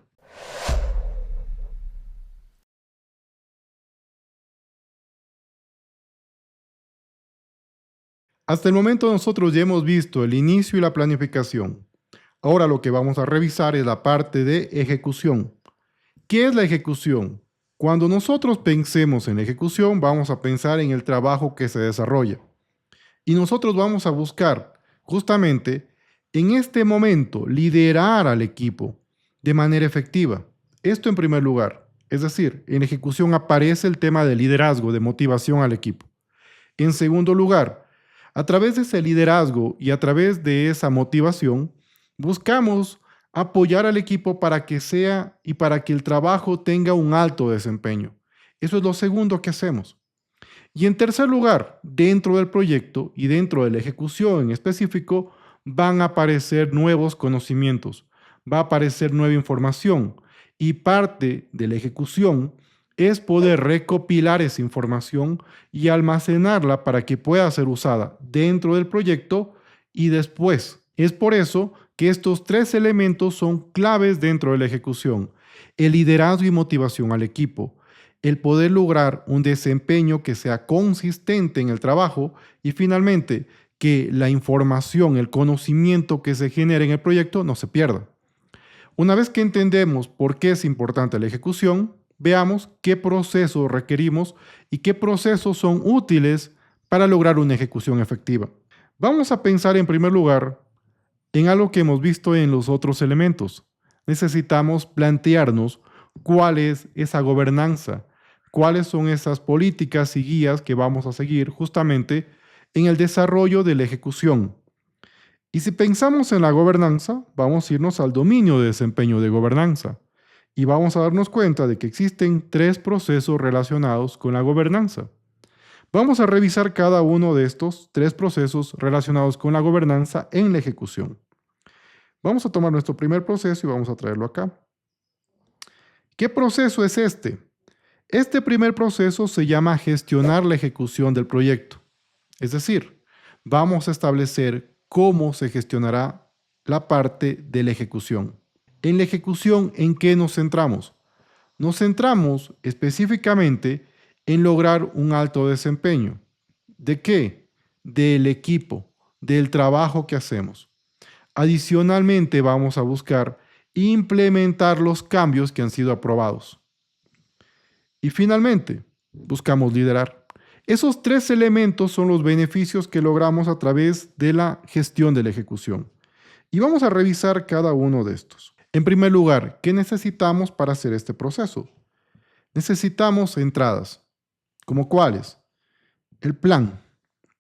A: Hasta el momento nosotros ya hemos visto el inicio y la planificación. Ahora lo que vamos a revisar es la parte de ejecución. ¿Qué es la ejecución? Cuando nosotros pensemos en ejecución, vamos a pensar en el trabajo que se desarrolla. Y nosotros vamos a buscar justamente en este momento liderar al equipo de manera efectiva. Esto en primer lugar. Es decir, en ejecución aparece el tema de liderazgo, de motivación al equipo. En segundo lugar, a través de ese liderazgo y a través de esa motivación, buscamos apoyar al equipo para que sea y para que el trabajo tenga un alto desempeño. Eso es lo segundo que hacemos. Y en tercer lugar, dentro del proyecto y dentro de la ejecución en específico, van a aparecer nuevos conocimientos, va a aparecer nueva información y parte de la ejecución es poder recopilar esa información y almacenarla para que pueda ser usada dentro del proyecto y después. Es por eso que estos tres elementos son claves dentro de la ejecución: el liderazgo y motivación al equipo, el poder lograr un desempeño que sea consistente en el trabajo y finalmente que la información, el conocimiento que se genere en el proyecto no se pierda. Una vez que entendemos por qué es importante la ejecución, veamos qué procesos requerimos y qué procesos son útiles para lograr una ejecución efectiva. Vamos a pensar en primer lugar en algo que hemos visto en los otros elementos. Necesitamos plantearnos cuál es esa gobernanza, cuáles son esas políticas y guías que vamos a seguir justamente en el desarrollo de la ejecución. Y si pensamos en la gobernanza, vamos a irnos al dominio de desempeño de gobernanza y vamos a darnos cuenta de que existen tres procesos relacionados con la gobernanza. Vamos a revisar cada uno de estos tres procesos relacionados con la gobernanza en la ejecución. Vamos a tomar nuestro primer proceso y vamos a traerlo acá. ¿Qué proceso es este? Este primer proceso se llama gestionar la ejecución del proyecto. Es decir, vamos a establecer cómo se gestionará la parte de la ejecución. En la ejecución, ¿en qué nos centramos? Nos centramos específicamente en lograr un alto desempeño. ¿De qué? Del equipo, del trabajo que hacemos. Adicionalmente, vamos a buscar implementar los cambios que han sido aprobados. Y finalmente, buscamos liderar. Esos tres elementos son los beneficios que logramos a través de la gestión de la ejecución. Y vamos a revisar cada uno de estos. En primer lugar, ¿qué necesitamos para hacer este proceso? Necesitamos entradas. ¿Cómo cuáles? El plan.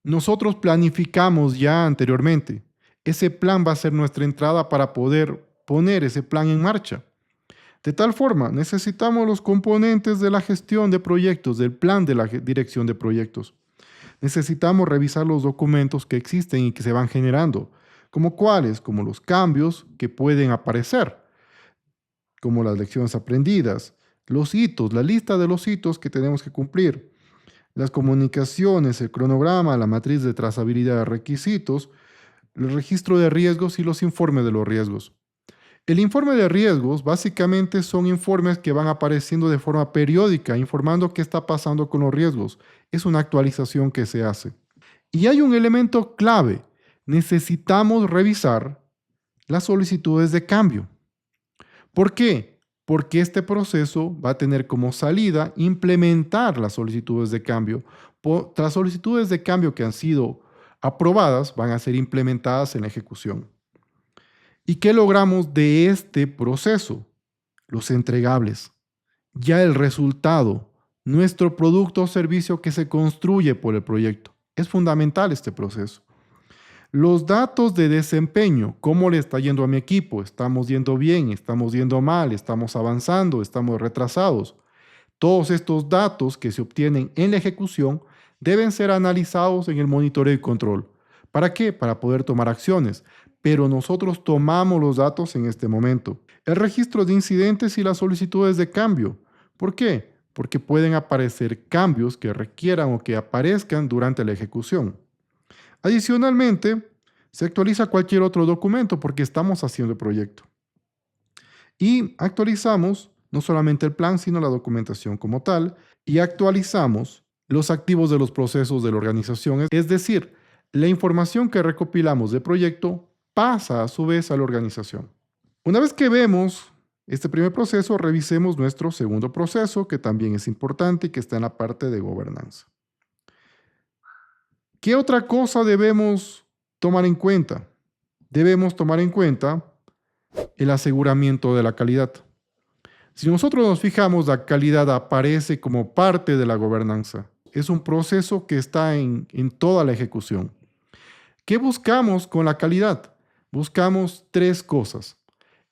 A: Nosotros planificamos ya anteriormente. Ese plan va a ser nuestra entrada para poder poner ese plan en marcha. De tal forma, necesitamos los componentes de la gestión de proyectos, del plan de la dirección de proyectos. Necesitamos revisar los documentos que existen y que se van generando, como cuáles, como los cambios que pueden aparecer, como las lecciones aprendidas, los hitos, la lista de los hitos que tenemos que cumplir, las comunicaciones, el cronograma, la matriz de trazabilidad de requisitos, el registro de riesgos y los informes de los riesgos. El informe de riesgos básicamente son informes que van apareciendo de forma periódica, informando qué está pasando con los riesgos. Es una actualización que se hace. Y hay un elemento clave. Necesitamos revisar las solicitudes de cambio. ¿Por qué? Porque este proceso va a tener como salida implementar las solicitudes de cambio. Las solicitudes de cambio que han sido aprobadas van a ser implementadas en la ejecución. ¿Y qué logramos de este proceso? Los entregables. Ya el resultado, nuestro producto o servicio que se construye por el proyecto. Es fundamental este proceso. Los datos de desempeño, cómo le está yendo a mi equipo, estamos yendo bien, estamos yendo mal, estamos avanzando, estamos retrasados. Todos estos datos que se obtienen en la ejecución deben ser analizados en el monitoreo y control. ¿Para qué? Para poder tomar acciones. Pero nosotros tomamos los datos en este momento. El registro de incidentes y las solicitudes de cambio. ¿Por qué? Porque pueden aparecer cambios que requieran o que aparezcan durante la ejecución. Adicionalmente, se actualiza cualquier otro documento porque estamos haciendo el proyecto. Y actualizamos no solamente el plan, sino la documentación como tal, y actualizamos los activos de los procesos de la organización. Es decir, la información que recopilamos del proyecto pasa a su vez a la organización. Una vez que vemos este primer proceso, revisemos nuestro segundo proceso, que también es importante y que está en la parte de gobernanza. ¿Qué otra cosa debemos tomar en cuenta? Debemos tomar en cuenta el aseguramiento de la calidad. Si nosotros nos fijamos, la calidad aparece como parte de la gobernanza. Es un proceso que está en toda la ejecución. ¿Qué buscamos con la calidad? Buscamos tres cosas.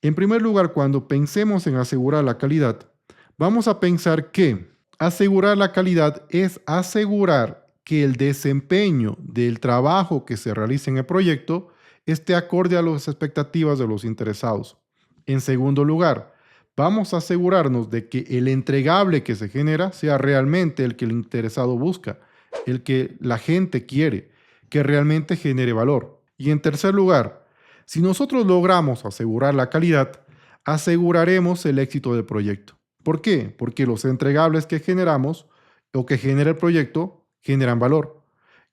A: En primer lugar, cuando pensemos en asegurar la calidad, vamos a pensar que asegurar la calidad es asegurar que el desempeño del trabajo que se realice en el proyecto esté acorde a las expectativas de los interesados. En segundo lugar, vamos a asegurarnos de que el entregable que se genera sea realmente el que el interesado busca, el que la gente quiere, que realmente genere valor. Y en tercer lugar, si nosotros logramos asegurar la calidad, aseguraremos el éxito del proyecto. ¿Por qué? Porque los entregables que generamos o que genera el proyecto generan valor.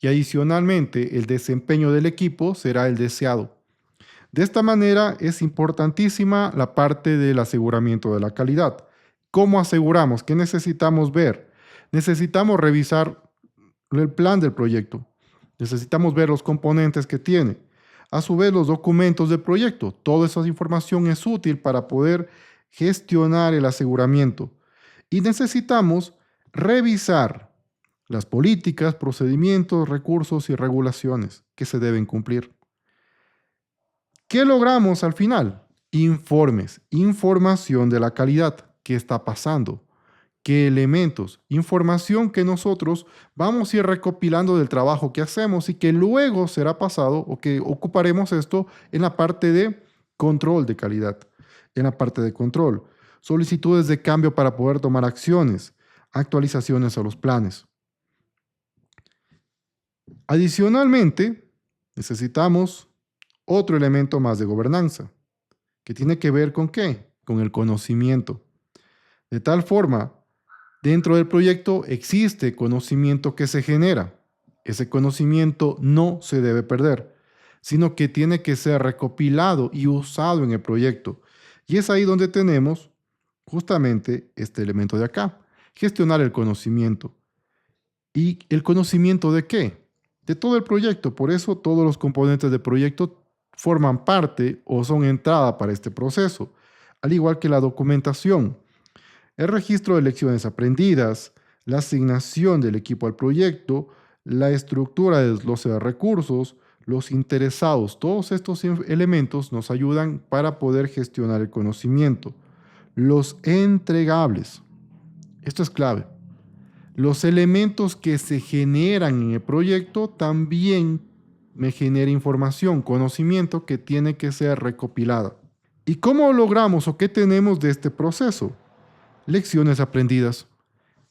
A: Y adicionalmente, el desempeño del equipo será el deseado. De esta manera es importantísima la parte del aseguramiento de la calidad. ¿Cómo aseguramos? ¿Qué necesitamos ver? Necesitamos revisar el plan del proyecto. Necesitamos ver los componentes que tiene. A su vez, los documentos del proyecto. Toda esa información es útil para poder gestionar el aseguramiento. Y necesitamos revisar las políticas, procedimientos, recursos y regulaciones que se deben cumplir. ¿Qué logramos al final? Informes, información de la calidad, qué está pasando, qué elementos, información que nosotros vamos a ir recopilando del trabajo que hacemos y que luego será pasado o que ocuparemos esto en la parte de control de calidad, en la parte de control, solicitudes de cambio para poder tomar acciones, actualizaciones a los planes. Adicionalmente, necesitamos otro elemento más de gobernanza, que tiene que ver con ¿qué? Con el conocimiento. De tal forma, dentro del proyecto existe conocimiento que se genera. Ese conocimiento no se debe perder, sino que tiene que ser recopilado y usado en el proyecto. Y es ahí donde tenemos justamente este elemento de acá, gestionar el conocimiento. ¿Y el conocimiento de qué? De todo el proyecto. Por eso todos los componentes del proyecto forman parte o son entrada para este proceso, al igual que la documentación, el registro de lecciones aprendidas, la asignación del equipo al proyecto, la estructura de desglose de recursos, los interesados. Todos estos elementos nos ayudan para poder gestionar el conocimiento. Los entregables. Esto es clave. Los elementos que se generan en el proyecto también me genera información, conocimiento que tiene que ser recopilada. ¿Y cómo logramos o qué tenemos de este proceso? Lecciones aprendidas,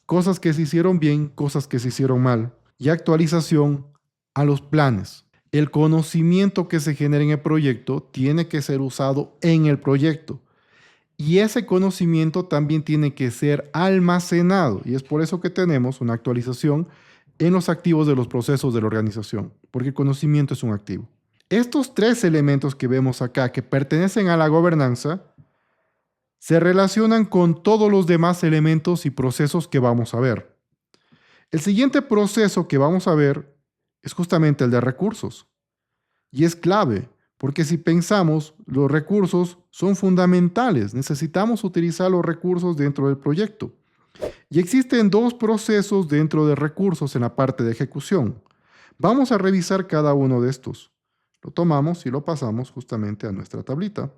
A: cosas que se hicieron bien, cosas que se hicieron mal y actualización a los planes. El conocimiento que se genera en el proyecto tiene que ser usado en el proyecto. Y ese conocimiento también tiene que ser almacenado. Y es por eso que tenemos una actualización en los activos de los procesos de la organización, porque el conocimiento es un activo. Estos tres elementos que vemos acá, que pertenecen a la gobernanza, se relacionan con todos los demás elementos y procesos que vamos a ver. El siguiente proceso que vamos a ver es justamente el de recursos. Y es clave, porque si pensamos, los recursos son fundamentales. Necesitamos utilizar los recursos dentro del proyecto. Y existen dos procesos dentro de recursos en la parte de ejecución. Vamos a revisar cada uno de estos. Lo tomamos y lo pasamos justamente a nuestra tablita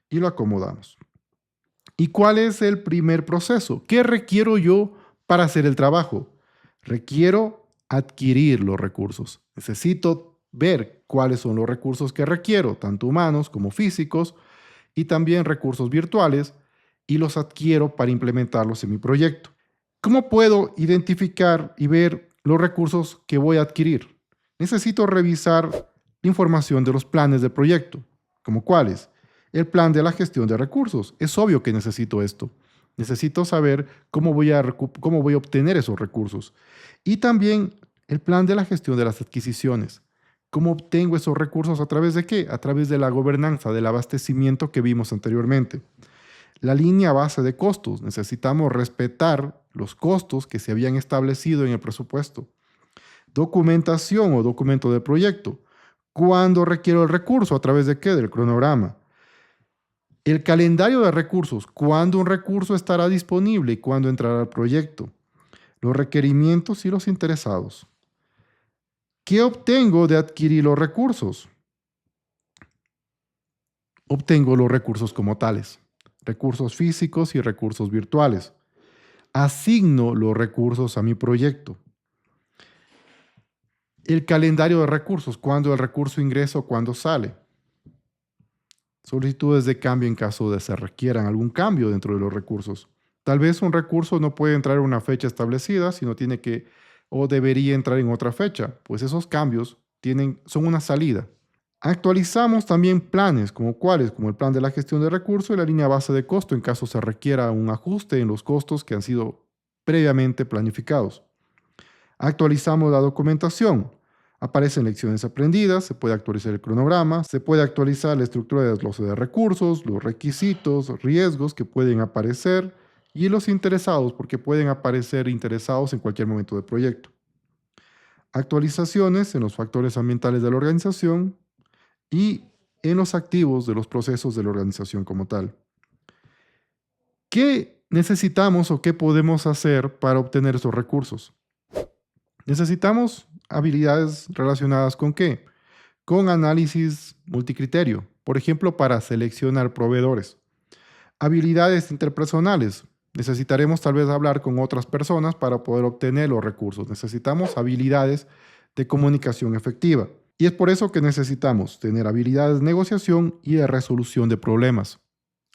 A: y lo acomodamos. ¿Y cuál es el primer proceso? ¿Qué requiero yo para hacer el trabajo? Requiero adquirir los recursos. Necesito ver cuáles son los recursos que requiero, tanto humanos como físicos, y también recursos virtuales, y los adquiero para implementarlos en mi proyecto. ¿Cómo puedo identificar y ver los recursos que voy a adquirir? Necesito revisar información de los planes del proyecto, como cuáles. El plan de la gestión de recursos. Es obvio que necesito esto. Necesito saber cómo voy a obtener esos recursos. Y también el plan de la gestión de las adquisiciones. ¿Cómo obtengo esos recursos? ¿A través de qué? A través de la gobernanza, del abastecimiento que vimos anteriormente. La línea base de costos. Necesitamos respetar los costos que se habían establecido en el presupuesto. Documentación o documento de proyecto. ¿Cuándo requiero el recurso? ¿A través de qué? Del cronograma. El calendario de recursos. ¿Cuándo un recurso estará disponible y cuándo entrará al proyecto? Los requerimientos y los interesados. ¿Qué obtengo de adquirir los recursos? Obtengo los recursos como tales. Recursos físicos y recursos virtuales. Asigno los recursos a mi proyecto. El calendario de recursos, cuándo el recurso ingresa o cuándo sale. Solicitudes de cambio en caso de se requieran algún cambio dentro de los recursos. Tal vez un recurso no puede entrar en una fecha establecida, sino tiene que o debería entrar en otra fecha, pues esos cambios son una salida. Actualizamos también planes, como cuáles, como el plan de la gestión de recursos y la línea base de costo en caso se requiera un ajuste en los costos que han sido previamente planificados. Actualizamos la documentación. Aparecen lecciones aprendidas, se puede actualizar el cronograma, se puede actualizar la estructura de desglose de recursos, los requisitos, riesgos que pueden aparecer y los interesados, porque pueden aparecer interesados en cualquier momento del proyecto. Actualizaciones en los factores ambientales de la organización y en los activos de los procesos de la organización como tal. ¿Qué necesitamos o qué podemos hacer para obtener esos recursos? Necesitamos habilidades relacionadas con qué? Con análisis multicriterio, por ejemplo, para seleccionar proveedores. Habilidades interpersonales. Necesitaremos tal vez hablar con otras personas para poder obtener los recursos. Necesitamos habilidades de comunicación efectiva. Y es por eso que necesitamos tener habilidades de negociación y de resolución de problemas.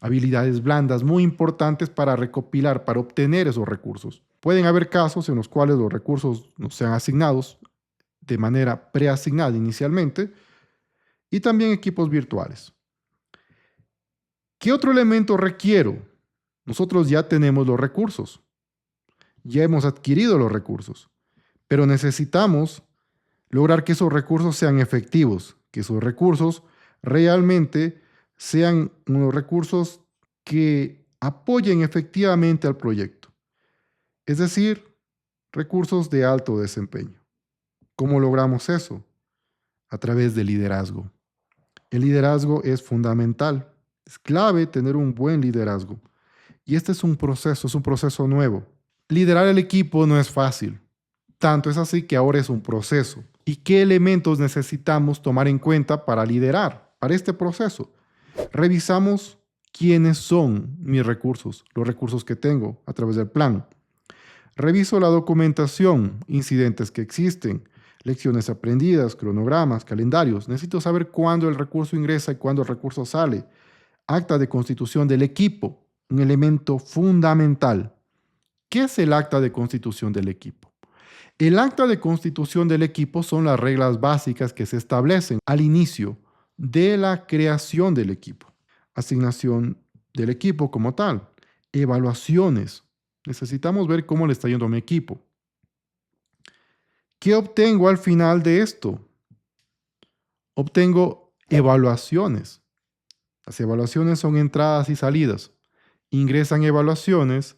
A: Habilidades blandas muy importantes para recopilar, para obtener esos recursos. Pueden haber casos en los cuales los recursos no sean asignados de manera preasignada inicialmente y también equipos virtuales. ¿Qué otro elemento requiero? Nosotros ya tenemos los recursos, ya hemos adquirido los recursos, pero necesitamos lograr que esos recursos sean efectivos, que esos recursos realmente sean unos recursos que apoyen efectivamente al proyecto. Es decir, recursos de alto desempeño. ¿Cómo logramos eso? A través del liderazgo. El liderazgo es fundamental. Es clave tener un buen liderazgo. Y este es un proceso nuevo. Liderar el equipo no es fácil. Tanto es así que ahora es un proceso. ¿Y qué elementos necesitamos tomar en cuenta para liderar, para este proceso? Revisamos quiénes son mis recursos, los recursos que tengo a través del plan. Reviso la documentación, incidentes que existen, lecciones aprendidas, cronogramas, calendarios. Necesito saber cuándo el recurso ingresa y cuándo el recurso sale. Acta de constitución del equipo, un elemento fundamental. ¿Qué es el acta de constitución del equipo? El acta de constitución del equipo son las reglas básicas que se establecen al inicio de la creación del equipo. Asignación del equipo como tal. Evaluaciones. Necesitamos ver cómo le está yendo a mi equipo. ¿Qué obtengo al final de esto? Obtengo evaluaciones. Las evaluaciones son entradas y salidas. Ingresan evaluaciones,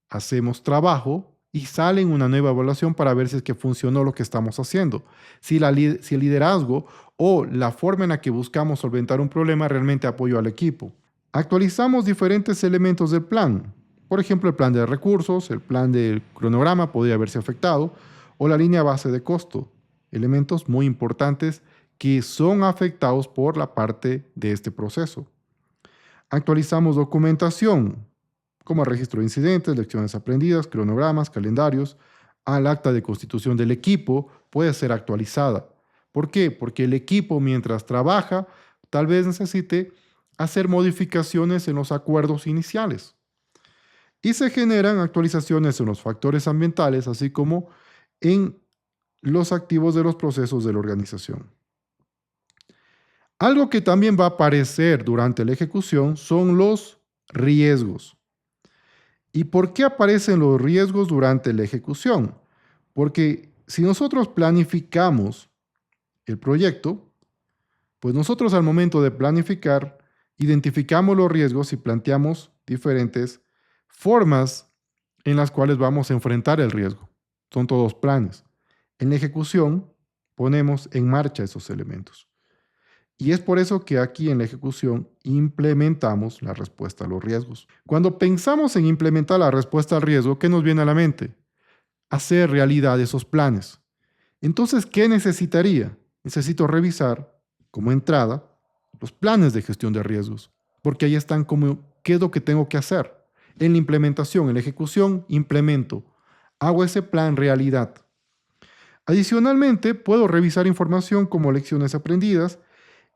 A: hacemos trabajo y sale una nueva evaluación para ver si es que funcionó lo que estamos haciendo. Si el liderazgo o la forma en la que buscamos solventar un problema realmente apoyó al equipo. Actualizamos diferentes elementos del plan. Por ejemplo, el plan de recursos, el plan del cronograma podría haberse afectado o la línea base de costo. Elementos muy importantes que son afectados por la parte de este proceso. Actualizamos documentación, como el registro de incidentes, lecciones aprendidas, cronogramas, calendarios. Al acta de constitución del equipo puede ser actualizada. ¿Por qué? Porque el equipo, mientras trabaja, tal vez necesite hacer modificaciones en los acuerdos iniciales. Y se generan actualizaciones en los factores ambientales, así como en los activos de los procesos de la organización. Algo que también va a aparecer durante la ejecución son los riesgos. ¿Y por qué aparecen los riesgos durante la ejecución? Porque si nosotros planificamos el proyecto, pues nosotros al momento de planificar identificamos los riesgos y planteamos diferentes formas en las cuales vamos a enfrentar el riesgo. Son todos planes. En la ejecución ponemos en marcha esos elementos. Y es por eso que aquí en la ejecución implementamos la respuesta a los riesgos. Cuando pensamos en implementar la respuesta al riesgo, ¿qué nos viene a la mente? Hacer realidad esos planes. Entonces, ¿qué necesitaría? Necesito revisar como entrada los planes de gestión de riesgos, porque ahí están como qué es lo que tengo que hacer. En la implementación, en la ejecución, implemento. Hago ese plan realidad. Adicionalmente, puedo revisar información como lecciones aprendidas,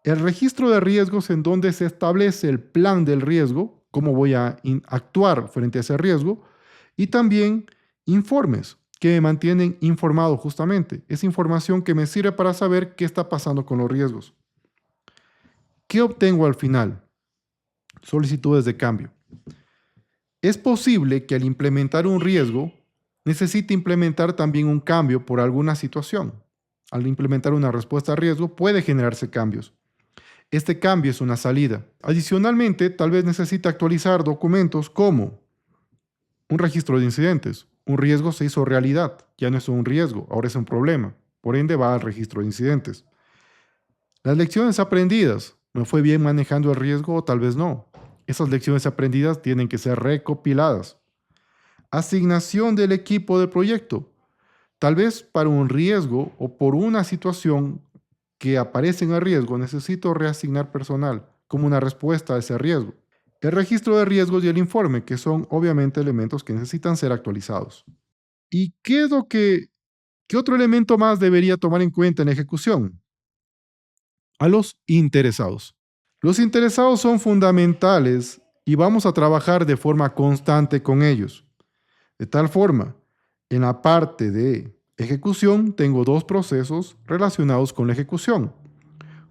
A: el registro de riesgos en donde se establece el plan del riesgo, cómo voy a actuar frente a ese riesgo, y también informes que me mantienen informado justamente. Es información que me sirve para saber qué está pasando con los riesgos. ¿Qué obtengo al final? Solicitudes de cambio. Es posible que al implementar un riesgo necesite implementar también un cambio por alguna situación. Al implementar una respuesta a riesgo puede generarse cambios. Este cambio es una salida. Adicionalmente, tal vez necesite actualizar documentos como un registro de incidentes. Un riesgo se hizo realidad, ya no es un riesgo, ahora es un problema. Por ende, va al registro de incidentes. Las lecciones aprendidas. ¿Me fue bien manejando el riesgo o tal vez no? Esas lecciones aprendidas tienen que ser recopiladas. Asignación del equipo de proyecto. Tal vez para un riesgo o por una situación que aparece en el riesgo, necesito reasignar personal como una respuesta a ese riesgo. El registro de riesgos y el informe, que son obviamente elementos que necesitan ser actualizados. ¿Y qué otro elemento más debería tomar en cuenta en la ejecución? A los interesados. Los interesados son fundamentales y vamos a trabajar de forma constante con ellos. De tal forma, en la parte de ejecución tengo dos procesos relacionados con la ejecución.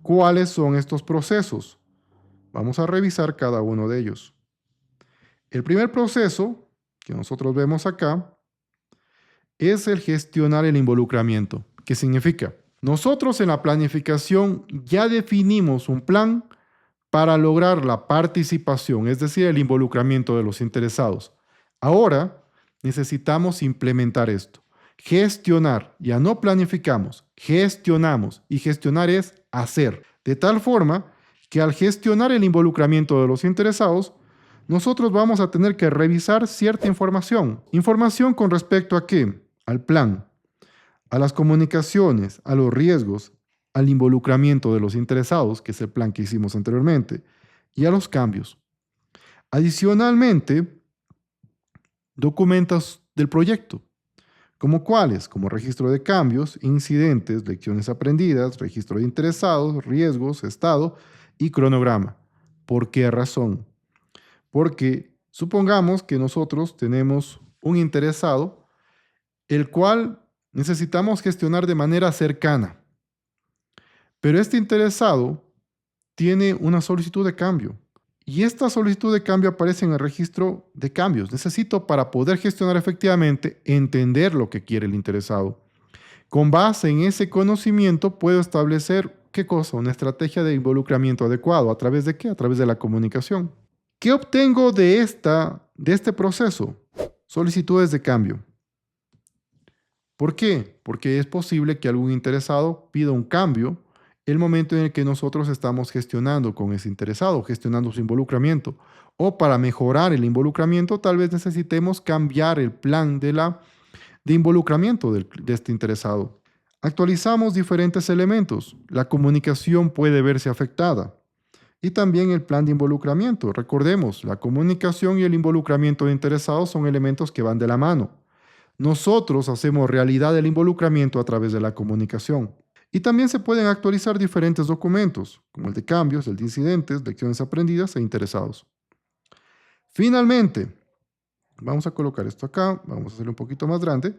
A: ¿Cuáles son estos procesos? Vamos a revisar cada uno de ellos. El primer proceso que nosotros vemos acá es el gestionar el involucramiento. ¿Qué significa? Nosotros en la planificación ya definimos un plan para lograr la participación, es decir, el involucramiento de los interesados. Ahora necesitamos implementar esto. Gestionar, ya no planificamos, gestionamos. Y gestionar es hacer. De tal forma que al gestionar el involucramiento de los interesados, nosotros vamos a tener que revisar cierta información. ¿Información con respecto a qué? Al plan, a las comunicaciones, a los riesgos, al involucramiento de los interesados, que es el plan que hicimos anteriormente, y a los cambios. Adicionalmente, documentos del proyecto. ¿Como cuáles? Como registro de cambios, incidentes, lecciones aprendidas, registro de interesados, riesgos, estado y cronograma. ¿Por qué razón? Porque supongamos que nosotros tenemos un interesado, el cual necesitamos gestionar de manera cercana. Pero este interesado tiene una solicitud de cambio. Y esta solicitud de cambio aparece en el registro de cambios. Necesito, para poder gestionar efectivamente, entender lo que quiere el interesado. Con base en ese conocimiento puedo establecer, ¿qué cosa? Una estrategia de involucramiento adecuado. ¿A través de qué? A través de la comunicación. ¿Qué obtengo de este proceso? Solicitudes de cambio. ¿Por qué? Porque es posible que algún interesado pida un cambio el momento en el que nosotros estamos gestionando con ese interesado, gestionando su involucramiento. O para mejorar el involucramiento, tal vez necesitemos cambiar el plan de involucramiento de este interesado. Actualizamos diferentes elementos. La comunicación puede verse afectada. Y también el plan de involucramiento. Recordemos, la comunicación y el involucramiento de interesados son elementos que van de la mano. Nosotros hacemos realidad el involucramiento a través de la comunicación. Y también se pueden actualizar diferentes documentos, como el de cambios, el de incidentes, lecciones aprendidas e interesados. Finalmente, vamos a colocar esto acá, vamos a hacerlo un poquito más grande.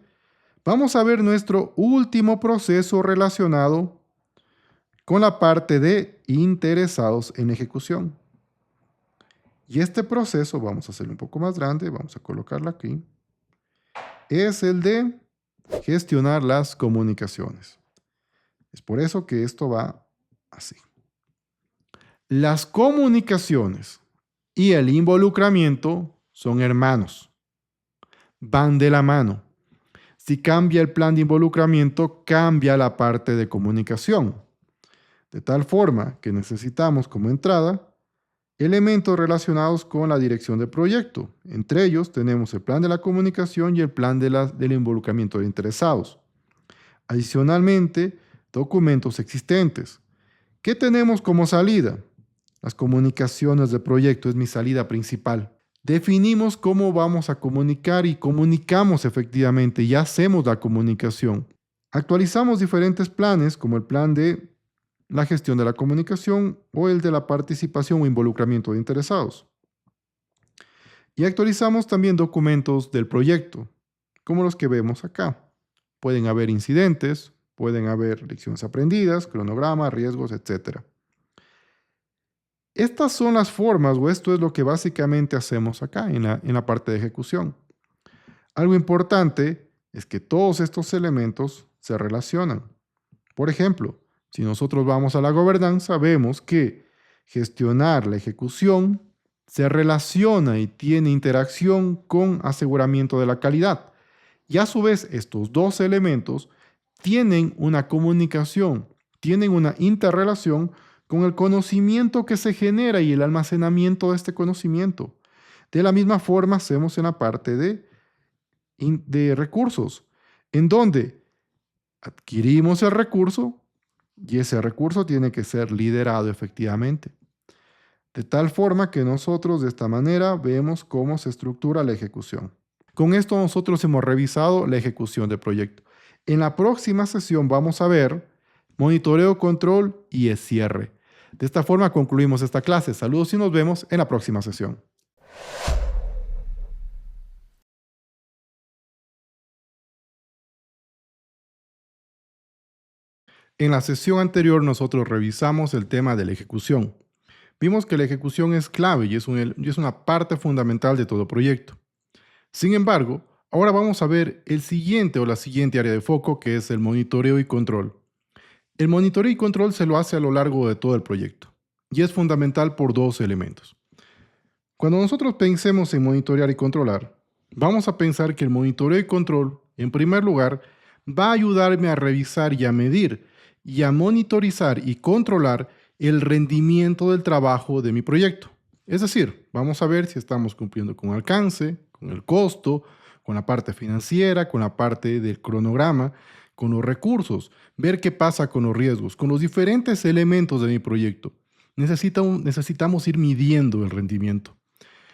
A: Vamos a ver nuestro último proceso relacionado con la parte de interesados en ejecución. Y este proceso, vamos a hacerlo un poco más grande, vamos a colocarlo aquí, es el de gestionar las comunicaciones. Es por eso que esto va así. Las comunicaciones y el involucramiento son hermanos, van de la mano. Si cambia el plan de involucramiento, cambia la parte de comunicación. De tal forma que necesitamos como entrada elementos relacionados con la dirección del proyecto. Entre ellos tenemos el plan de la comunicación y el plan del involucramiento de interesados. Adicionalmente, documentos existentes. ¿Qué tenemos como salida? Las comunicaciones del proyecto es mi salida principal. Definimos cómo vamos a comunicar y comunicamos efectivamente y hacemos la comunicación. Actualizamos diferentes planes como el plan de la gestión de la comunicación o el de la participación o involucramiento de interesados. Y actualizamos también documentos del proyecto, como los que vemos acá. Pueden haber incidentes, pueden haber lecciones aprendidas, cronograma, riesgos, etc. Estas son las formas, o esto es lo que básicamente hacemos acá en la parte de ejecución. Algo importante es que todos estos elementos se relacionan. Por ejemplo, si nosotros vamos a la gobernanza, vemos que gestionar la ejecución se relaciona y tiene interacción con aseguramiento de la calidad. Y a su vez, estos dos elementos tienen una comunicación, tienen una interrelación con el conocimiento que se genera y el almacenamiento de este conocimiento. De la misma forma hacemos en la parte de recursos, en donde adquirimos el recurso y ese recurso tiene que ser liderado efectivamente. De tal forma que nosotros de esta manera vemos cómo se estructura la ejecución. Con esto nosotros hemos revisado la ejecución del proyecto. En la próxima sesión vamos a ver monitoreo, control y el cierre. De esta forma concluimos esta clase. Saludos y nos vemos en la próxima sesión. En la sesión anterior nosotros revisamos el tema de la ejecución. Vimos que la ejecución es clave y es una parte fundamental de todo proyecto. Sin embargo, ahora vamos a ver el siguiente o la siguiente área de foco, que es el monitoreo y control. El monitoreo y control se lo hace a lo largo de todo el proyecto y es fundamental por dos elementos. Cuando nosotros pensemos en monitorear y controlar, vamos a pensar que el monitoreo y control, en primer lugar, va a ayudarme a revisar y a medir y a monitorizar y controlar el rendimiento del trabajo de mi proyecto. Es decir, vamos a ver si estamos cumpliendo con el alcance, con el costo, con la parte financiera, con la parte del cronograma, con los recursos, ver qué pasa con los riesgos, con los diferentes elementos de mi proyecto. Necesitamos ir midiendo el rendimiento.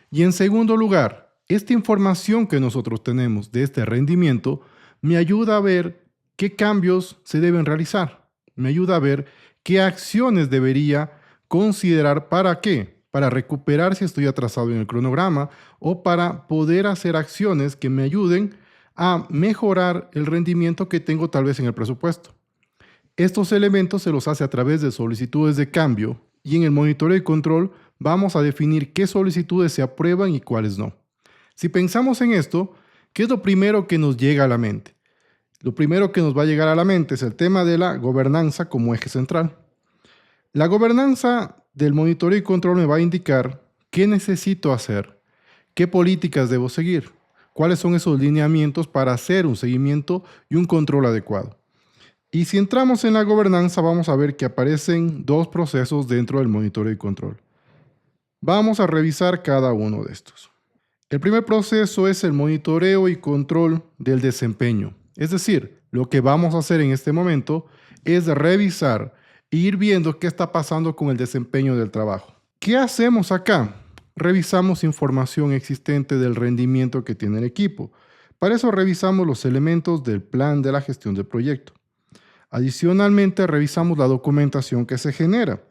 A: Y en segundo lugar, esta información que nosotros tenemos de este rendimiento me ayuda a ver qué cambios se deben realizar. Me ayuda a ver qué acciones debería considerar para qué. Para recuperar si estoy atrasado en el cronograma o para poder hacer acciones que me ayuden a mejorar el rendimiento que tengo tal vez en el presupuesto. Estos elementos se los hace a través de solicitudes de cambio y en el monitoreo y control vamos a definir qué solicitudes se aprueban y cuáles no. Si pensamos en esto, ¿qué es lo primero que nos llega a la mente? Lo primero que nos va a llegar a la mente es el tema de la gobernanza como eje central. La gobernanza del monitoreo y control me va a indicar qué necesito hacer, qué políticas debo seguir, cuáles son esos lineamientos para hacer un seguimiento y un control adecuado. Y si entramos en la gobernanza, vamos a ver que aparecen dos procesos dentro del monitoreo y control. Vamos a revisar cada uno de estos. El primer proceso es el monitoreo y control del desempeño. Es decir, lo que vamos a hacer en este momento es revisar e ir viendo qué está pasando con el desempeño del trabajo. ¿Qué hacemos acá? Revisamos información existente del rendimiento que tiene el equipo. Para eso revisamos los elementos del plan de la gestión del proyecto. Adicionalmente, revisamos la documentación que se genera.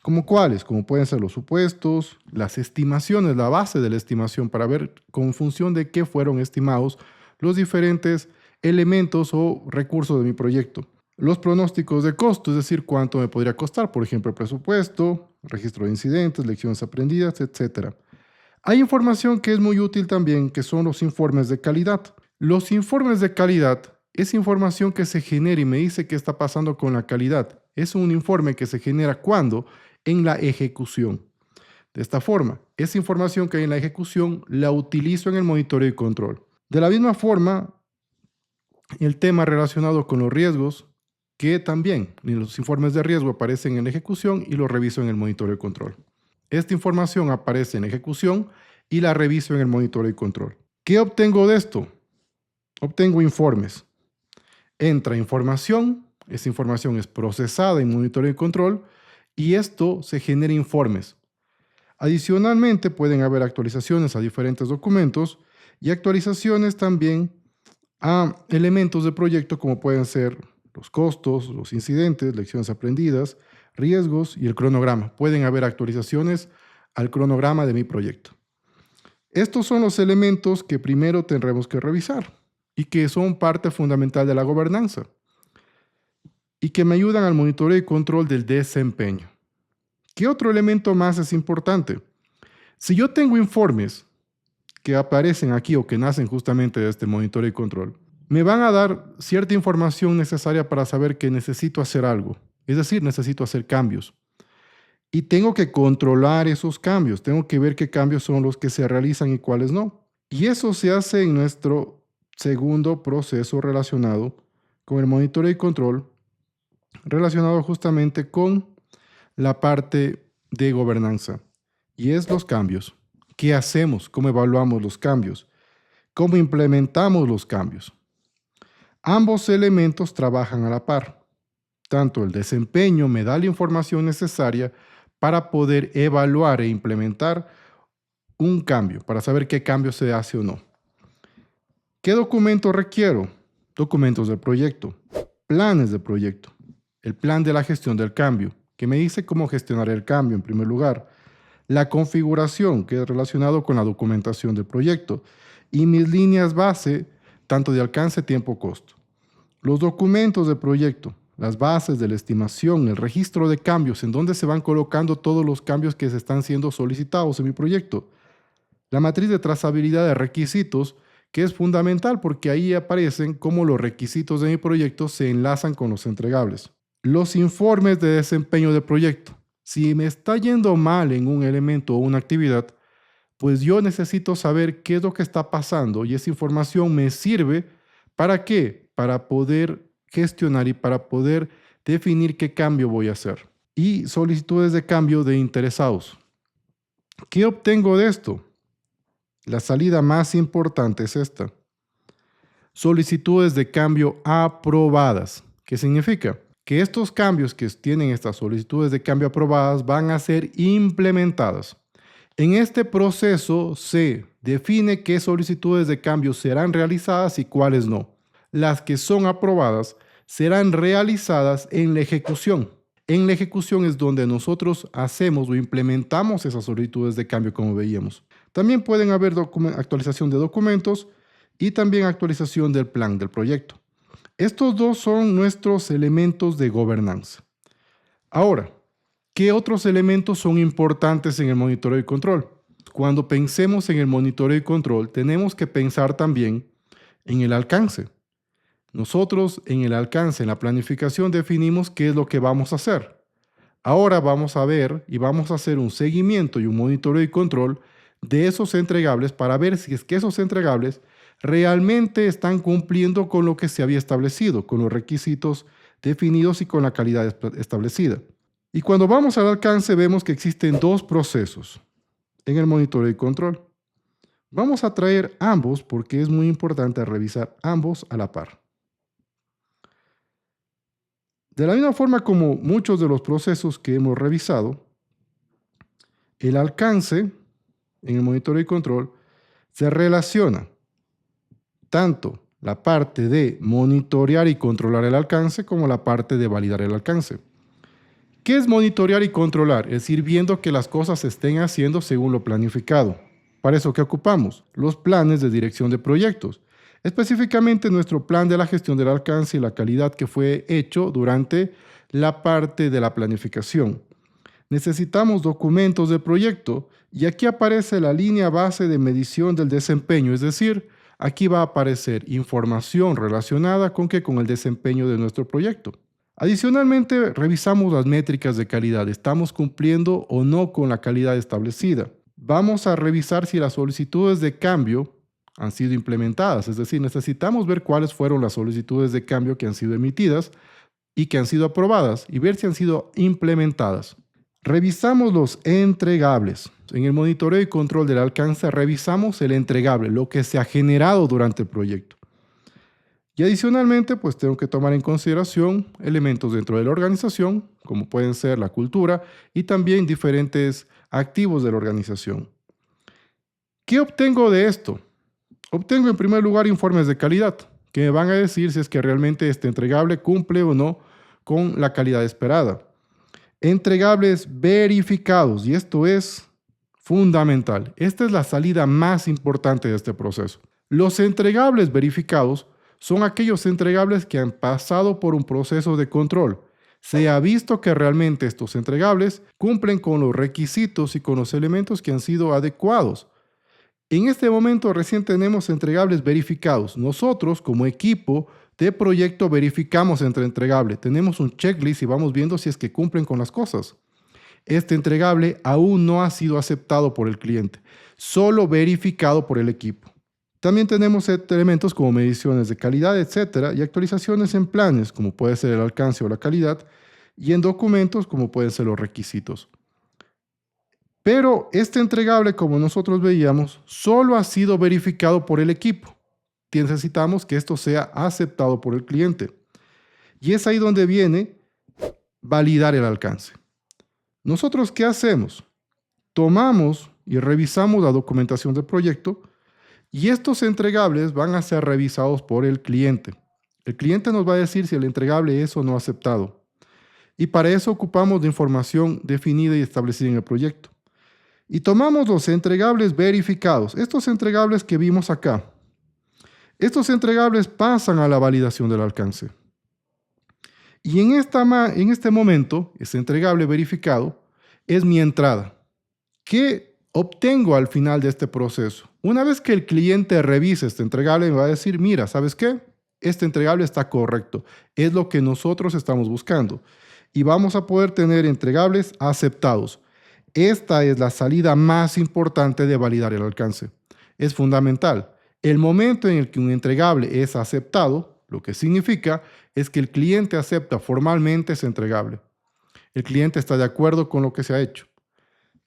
A: ¿Como cuáles? Como pueden ser los supuestos, las estimaciones, la base de la estimación para ver con función de qué fueron estimados los diferentes elementos o recursos de mi proyecto. Los pronósticos de costo, es decir, cuánto me podría costar, por ejemplo, el presupuesto, registro de incidentes, lecciones aprendidas, etc. Hay información que es muy útil también, que son los informes de calidad. Los informes de calidad es información que se genera y me dice qué está pasando con la calidad. Es un informe que se genera ¿cuándo? En la ejecución. De esta forma, esa información que hay en la ejecución la utilizo en el monitoreo y control. De la misma forma, el tema relacionado con los riesgos, que también en los informes de riesgo aparecen en la ejecución y los reviso en el monitoreo y control. Esta información aparece en la ejecución y la reviso en el monitoreo y control. ¿Qué obtengo de esto? Obtengo informes. Entra información, esa información es procesada en monitoreo y control y esto se genera informes. Adicionalmente pueden haber actualizaciones a diferentes documentos y actualizaciones también a elementos del proyecto como pueden ser los costos, los incidentes, lecciones aprendidas, riesgos y el cronograma. Pueden haber actualizaciones al cronograma de mi proyecto. Estos son los elementos que primero tendremos que revisar y que son parte fundamental de la gobernanza y que me ayudan al monitoreo y control del desempeño. ¿Qué otro elemento más es importante? Si yo tengo informes que aparecen aquí o que nacen justamente de este monitoreo y control, me van a dar cierta información necesaria para saber que necesito hacer algo. Es decir, necesito hacer cambios. Y tengo que controlar esos cambios. Tengo que ver qué cambios son los que se realizan y cuáles no. Y eso se hace en nuestro segundo proceso relacionado con el monitoreo y control, relacionado justamente con la parte de gobernanza. Y es los cambios. ¿Qué hacemos? ¿Cómo evaluamos los cambios? ¿Cómo implementamos los cambios? Ambos elementos trabajan a la par. Tanto el desempeño me da la información necesaria para poder evaluar e implementar un cambio, para saber qué cambio se hace o no. ¿Qué documentos requiero? Documentos del proyecto, planes de proyecto, el plan de la gestión del cambio, que me dice cómo gestionar el cambio en primer lugar, la configuración, que es relacionado con la documentación del proyecto, y mis líneas base, tanto de alcance, tiempo, costo. Los documentos del proyecto, las bases de la estimación, el registro de cambios, en donde se van colocando todos los cambios que se están siendo solicitados en mi proyecto. La matriz de trazabilidad de requisitos, que es fundamental porque ahí aparecen cómo los requisitos de mi proyecto se enlazan con los entregables. Los informes de desempeño del proyecto. Si me está yendo mal en un elemento o una actividad, pues yo necesito saber qué es lo que está pasando y esa información me sirve ¿para qué? Para poder gestionar y para poder definir qué cambio voy a hacer. Y solicitudes de cambio de interesados. ¿Qué obtengo de esto? La salida más importante es esta. Solicitudes de cambio aprobadas. ¿Qué significa? Que estos cambios que tienen estas solicitudes de cambio aprobadas van a ser implementadas. En este proceso se define qué solicitudes de cambio serán realizadas y cuáles no. Las que son aprobadas serán realizadas en la ejecución. En la ejecución es donde nosotros hacemos o implementamos esas solicitudes de cambio como veíamos. También pueden haber actualización de documentos y también actualización del plan del proyecto. Estos dos son nuestros elementos de gobernanza. Ahora, ¿qué otros elementos son importantes en el monitoreo y control? Cuando pensemos en el monitoreo y control, tenemos que pensar también en el alcance. Nosotros en el alcance, en la planificación, definimos qué es lo que vamos a hacer. Ahora vamos a ver y vamos a hacer un seguimiento y un monitoreo y control de esos entregables para ver si es que esos entregables realmente están cumpliendo con lo que se había establecido, con los requisitos definidos y con la calidad establecida. Y cuando vamos al alcance vemos que existen dos procesos en el monitoreo y control. Vamos a traer ambos porque es muy importante revisar ambos a la par. De la misma forma como muchos de los procesos que hemos revisado, el alcance en el monitoreo y control se relaciona tanto la parte de monitorear y controlar el alcance como la parte de validar el alcance. ¿Qué es monitorear y controlar? Es decir, viendo que las cosas se estén haciendo según lo planificado. Para eso, ¿qué ocupamos? Los planes de dirección de proyectos. Específicamente nuestro plan de la gestión del alcance y la calidad que fue hecho durante la parte de la planificación. Necesitamos documentos de proyecto y aquí aparece la línea base de medición del desempeño, es decir, aquí va a aparecer información relacionada con el desempeño de nuestro proyecto. Adicionalmente, revisamos las métricas de calidad. ¿Estamos cumpliendo o no con la calidad establecida? Vamos a revisar si las solicitudes de cambio han sido implementadas, es decir, necesitamos ver cuáles fueron las solicitudes de cambio que han sido emitidas y que han sido aprobadas y ver si han sido implementadas. Revisamos los entregables. En el monitoreo y control del alcance revisamos el entregable, lo que se ha generado durante el proyecto. Y adicionalmente, pues tengo que tomar en consideración elementos dentro de la organización, como pueden ser la cultura y también diferentes activos de la organización. ¿Qué obtengo de esto? Obtengo en primer lugar informes de calidad, que me van a decir si es que realmente este entregable cumple o no con la calidad esperada. Entregables verificados, y esto es fundamental. Esta es la salida más importante de este proceso. Los entregables verificados son aquellos entregables que han pasado por un proceso de control. Se ha visto que realmente estos entregables cumplen con los requisitos y con los elementos que han sido adecuados. En este momento recién tenemos entregables verificados. Nosotros como equipo de proyecto verificamos entre entregable. Tenemos un checklist y vamos viendo si es que cumplen con las cosas. Este entregable aún no ha sido aceptado por el cliente, solo verificado por el equipo. También tenemos elementos como mediciones de calidad, etcétera, y actualizaciones en planes, como puede ser el alcance o la calidad, y en documentos, como pueden ser los requisitos. Pero este entregable, como nosotros veíamos, solo ha sido verificado por el equipo. Necesitamos que esto sea aceptado por el cliente. Y es ahí donde viene validar el alcance. ¿Nosotros qué hacemos? Tomamos y revisamos la documentación del proyecto y estos entregables van a ser revisados por el cliente. El cliente nos va a decir si el entregable es o no aceptado. Y para eso ocupamos de información definida y establecida en el proyecto. Y tomamos los entregables verificados, estos entregables que vimos acá. Estos entregables pasan a la validación del alcance. Y en este momento, ese entregable verificado es mi entrada. ¿Qué obtengo al final de este proceso? Una vez que el cliente revise este entregable, me va a decir, mira, ¿sabes qué? Este entregable está correcto. Es lo que nosotros estamos buscando. Y vamos a poder tener entregables aceptados. Esta es la salida más importante de validar el alcance. Es fundamental. El momento en el que un entregable es aceptado, lo que significa es que el cliente acepta formalmente ese entregable. El cliente está de acuerdo con lo que se ha hecho.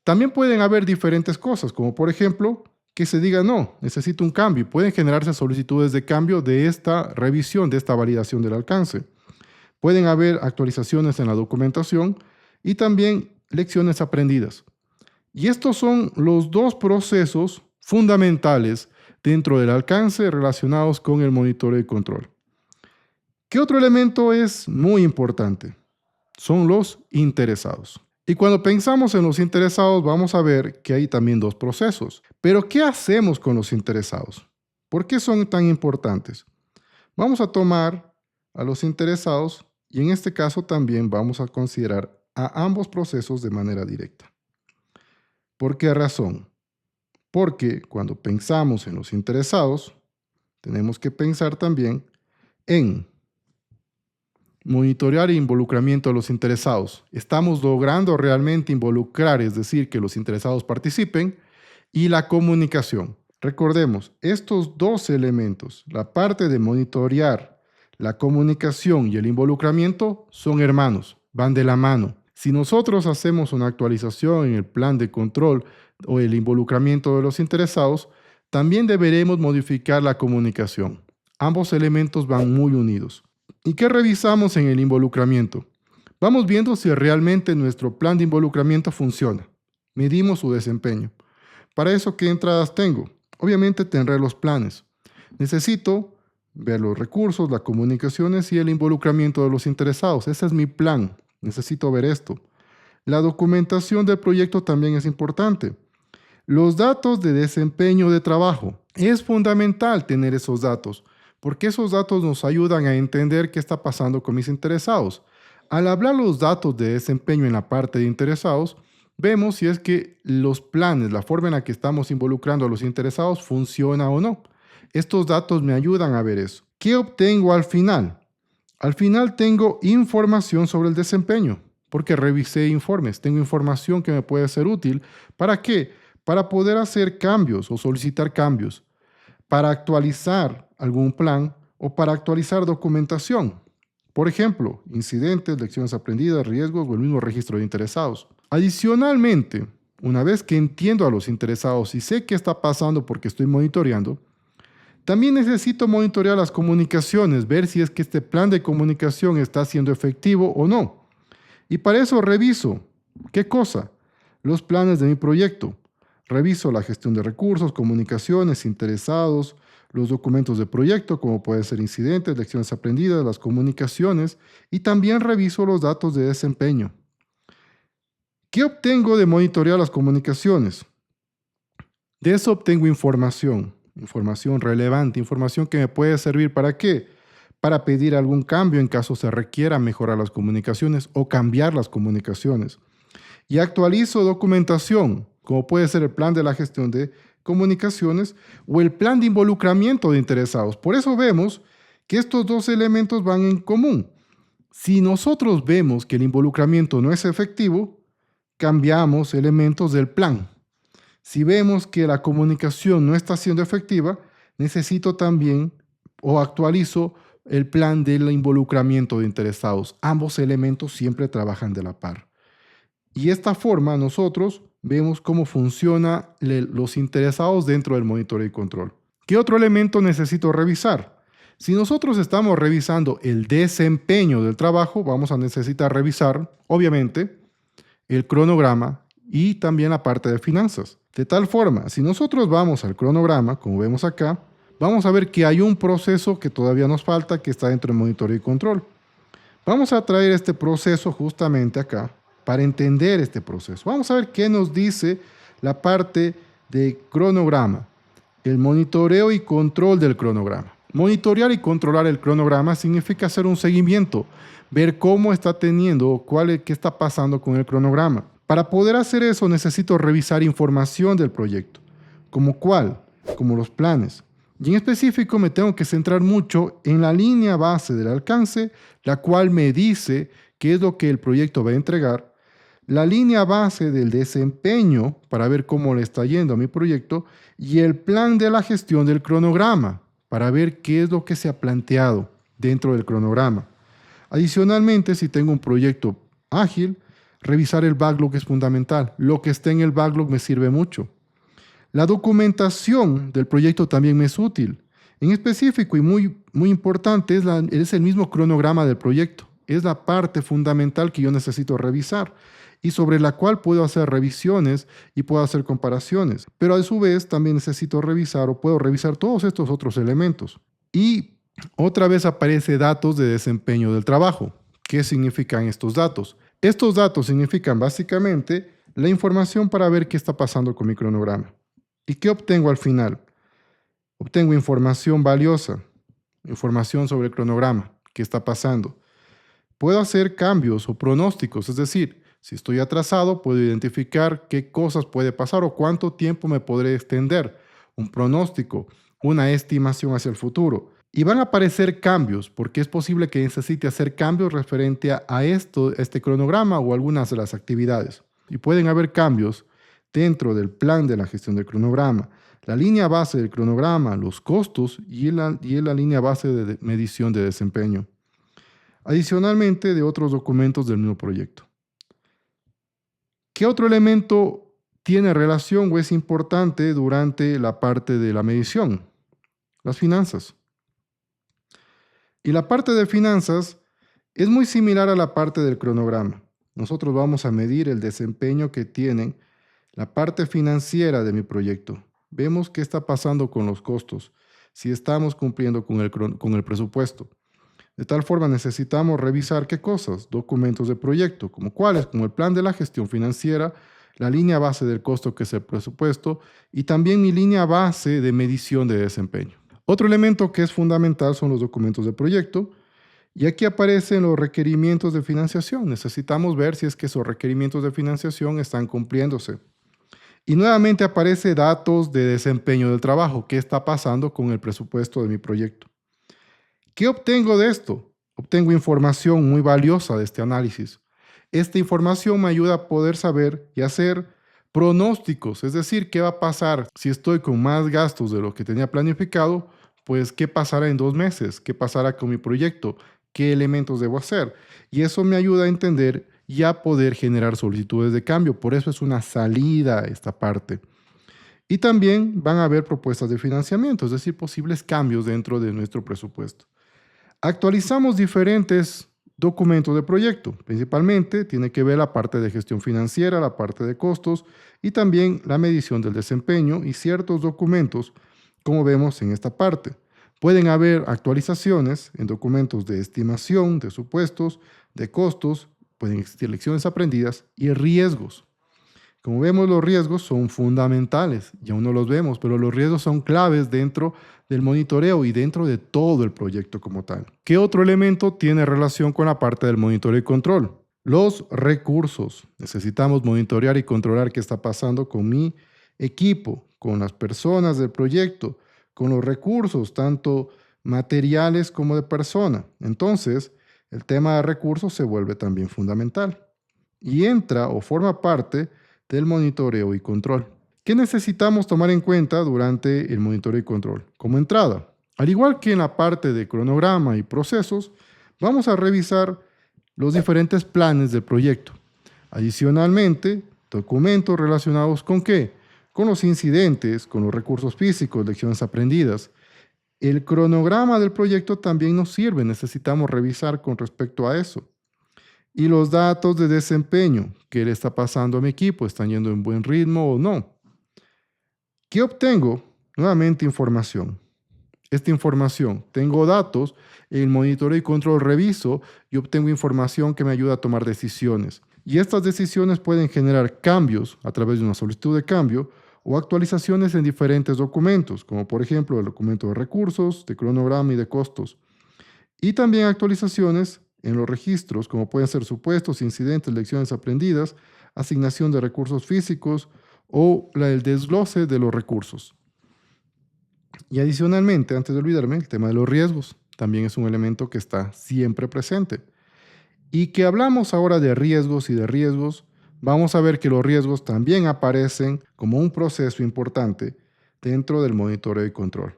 A: También pueden haber diferentes cosas, como por ejemplo, que se diga no, necesito un cambio. Pueden generarse solicitudes de cambio de esta revisión, de esta validación del alcance. Pueden haber actualizaciones en la documentación y también lecciones aprendidas. Y estos son los dos procesos fundamentales dentro del alcance relacionados con el monitoreo y control. ¿Qué otro elemento es muy importante? Son los interesados. Y cuando pensamos en los interesados vamos a ver que hay también dos procesos. Pero ¿qué hacemos con los interesados? ¿Por qué son tan importantes? Vamos a tomar a los interesados y en este caso también vamos a considerar a ambos procesos de manera directa. ¿Por qué razón? Porque cuando pensamos en los interesados, tenemos que pensar también en monitorear e involucramiento de los interesados. Estamos logrando realmente involucrar, es decir, que los interesados participen, y la comunicación. Recordemos, estos dos elementos, la parte de monitorear, la comunicación y el involucramiento, son hermanos, van de la mano. Si nosotros hacemos una actualización en el plan de control o el involucramiento de los interesados, también deberemos modificar la comunicación. Ambos elementos van muy unidos. ¿Y qué revisamos en el involucramiento? Vamos viendo si realmente nuestro plan de involucramiento funciona. Medimos su desempeño. Para eso, ¿qué entradas tengo? Obviamente tendré los planes. Necesito ver los recursos, las comunicaciones y el involucramiento de los interesados. Ese es mi plan. Necesito ver esto. La documentación del proyecto también es importante. Los datos de desempeño de trabajo. Es fundamental tener esos datos, porque esos datos nos ayudan a entender qué está pasando con mis interesados. Al hablar los datos de desempeño en la parte de interesados, vemos si es que los planes, la forma en la que estamos involucrando a los interesados, funciona o no. Estos datos me ayudan a ver eso. ¿Qué obtengo al final? Al final tengo información sobre el desempeño, porque revisé informes. Tengo información que me puede ser útil. ¿Para qué? Para poder hacer cambios o solicitar cambios, para actualizar algún plan o para actualizar documentación. Por ejemplo, incidentes, lecciones aprendidas, riesgos o el mismo registro de interesados. Adicionalmente, una vez que entiendo a los interesados y sé qué está pasando porque estoy monitoreando, también necesito monitorear las comunicaciones, ver si es que este plan de comunicación está siendo efectivo o no. Y para eso reviso, ¿qué cosa? Los planes de mi proyecto. Reviso la gestión de recursos, comunicaciones, interesados, los documentos de proyecto, como pueden ser incidentes, lecciones aprendidas, las comunicaciones, y también reviso los datos de desempeño. ¿Qué obtengo de monitorear las comunicaciones? De eso obtengo información relevante, información que me puede servir ¿para qué? Para pedir algún cambio en caso se requiera mejorar las comunicaciones o cambiar las comunicaciones. Y actualizo documentación, como puede ser el plan de la gestión de comunicaciones o el plan de involucramiento de interesados. Por eso vemos que estos dos elementos van en común. Si nosotros vemos que el involucramiento no es efectivo, cambiamos elementos del plan. Si vemos que la comunicación no está siendo efectiva, necesito también o actualizo el plan del involucramiento de interesados. Ambos elementos siempre trabajan de la par. Y de esta forma nosotros vemos cómo funcionan los interesados dentro del monitoreo y control. ¿Qué otro elemento necesito revisar? Si nosotros estamos revisando el desempeño del trabajo, vamos a necesitar revisar, obviamente, el cronograma y también la parte de finanzas. De tal forma, si nosotros vamos al cronograma, como vemos acá, vamos a ver que hay un proceso que todavía nos falta, que está dentro del monitoreo y control. Vamos a traer este proceso justamente acá para entender este proceso. Vamos a ver qué nos dice la parte de cronograma, el monitoreo y control del cronograma. Monitorear y controlar el cronograma significa hacer un seguimiento, ver cómo está teniendo, qué está pasando con el cronograma. Para poder hacer eso necesito revisar información del proyecto, como cuál, como los planes. Y en específico me tengo que centrar mucho en la línea base del alcance, la cual me dice qué es lo que el proyecto va a entregar, la línea base del desempeño para ver cómo le está yendo a mi proyecto y el plan de la gestión del cronograma para ver qué es lo que se ha planteado dentro del cronograma. Adicionalmente, si tengo un proyecto ágil, revisar el backlog es fundamental. Lo que esté en el backlog me sirve mucho. La documentación del proyecto también me es útil. En específico y muy importante es el mismo cronograma del proyecto. Es la parte fundamental que yo necesito revisar y sobre la cual puedo hacer revisiones y puedo hacer comparaciones. Pero a su vez también necesito revisar o puedo revisar todos estos otros elementos. Y otra vez aparece datos de desempeño del trabajo. ¿Qué significan estos datos? Estos datos significan básicamente la información para ver qué está pasando con mi cronograma. ¿Y qué obtengo al final? Obtengo información valiosa, información sobre el cronograma, qué está pasando. Puedo hacer cambios o pronósticos, es decir, si estoy atrasado, puedo identificar qué cosas puede pasar o cuánto tiempo me podré extender. Un pronóstico, una estimación hacia el futuro. Y van a aparecer cambios, porque es posible que necesite hacer cambios referente a este cronograma o algunas de las actividades. Y pueden haber cambios dentro del plan de la gestión del cronograma, la línea base del cronograma, los costos y la línea base de medición de desempeño. Adicionalmente, de otros documentos del mismo proyecto. ¿Qué otro elemento tiene relación o es importante durante la parte de la medición? Las finanzas. Y la parte de finanzas es muy similar a la parte del cronograma. Nosotros vamos a medir el desempeño que tienen la parte financiera de mi proyecto. Vemos qué está pasando con los costos, si estamos cumpliendo con el presupuesto. De tal forma necesitamos revisar qué cosas, documentos de proyecto, como cuáles, como el plan de la gestión financiera, la línea base del costo que es el presupuesto y también mi línea base de medición de desempeño. Otro elemento que es fundamental son los documentos de proyecto y aquí aparecen los requerimientos de financiación. Necesitamos ver si es que esos requerimientos de financiación están cumpliéndose. Y nuevamente aparece datos de desempeño del trabajo, qué está pasando con el presupuesto de mi proyecto. ¿Qué obtengo de esto? Obtengo información muy valiosa de este análisis. Esta información me ayuda a poder saber y hacer pronósticos, es decir, qué va a pasar si estoy con más gastos de lo que tenía planificado, pues qué pasará en 2 meses, qué pasará con mi proyecto, qué elementos debo hacer. Y eso me ayuda a entender y a poder generar solicitudes de cambio. Por eso es una salida esta parte. Y también van a haber propuestas de financiamiento, es decir, posibles cambios dentro de nuestro presupuesto. Actualizamos diferentes documentos de proyecto. Principalmente tiene que ver la parte de gestión financiera, la parte de costos y también la medición del desempeño y ciertos documentos, como vemos en esta parte. Pueden haber actualizaciones en documentos de estimación, de supuestos, de costos, pueden existir lecciones aprendidas y riesgos. Como vemos, los riesgos son fundamentales y aún no los vemos, pero los riesgos son claves dentro del monitoreo y dentro de todo el proyecto como tal. ¿Qué otro elemento tiene relación con la parte del monitoreo y control? Los recursos. Necesitamos monitorear y controlar qué está pasando con mi equipo, con las personas del proyecto, con los recursos, tanto materiales como de persona. Entonces, el tema de recursos se vuelve también fundamental y entra o forma parte del monitoreo y control. ¿Qué necesitamos tomar en cuenta durante el monitoreo y control? Como entrada, al igual que en la parte de cronograma y procesos, vamos a revisar los diferentes planes del proyecto. Adicionalmente, documentos relacionados con ¿qué? Con los incidentes, con los recursos físicos, lecciones aprendidas. El cronograma del proyecto también nos sirve, necesitamos revisar con respecto a eso. Y los datos de desempeño, ¿qué le está pasando a mi equipo? ¿Están yendo en buen ritmo o no? ¿Qué obtengo? Nuevamente información. Esta información, tengo datos, el monitoreo y control reviso y obtengo información que me ayuda a tomar decisiones. Y estas decisiones pueden generar cambios a través de una solicitud de cambio o actualizaciones en diferentes documentos, como por ejemplo el documento de recursos, de cronograma y de costos. Y también actualizaciones en los registros, como pueden ser supuestos, incidentes, lecciones aprendidas, asignación de recursos físicos o el desglose de los recursos. Y adicionalmente, antes de olvidarme, el tema de los riesgos también es un elemento que está siempre presente. Y que hablamos ahora de riesgos y de riesgos, vamos a ver que los riesgos también aparecen como un proceso importante dentro del monitoreo y control.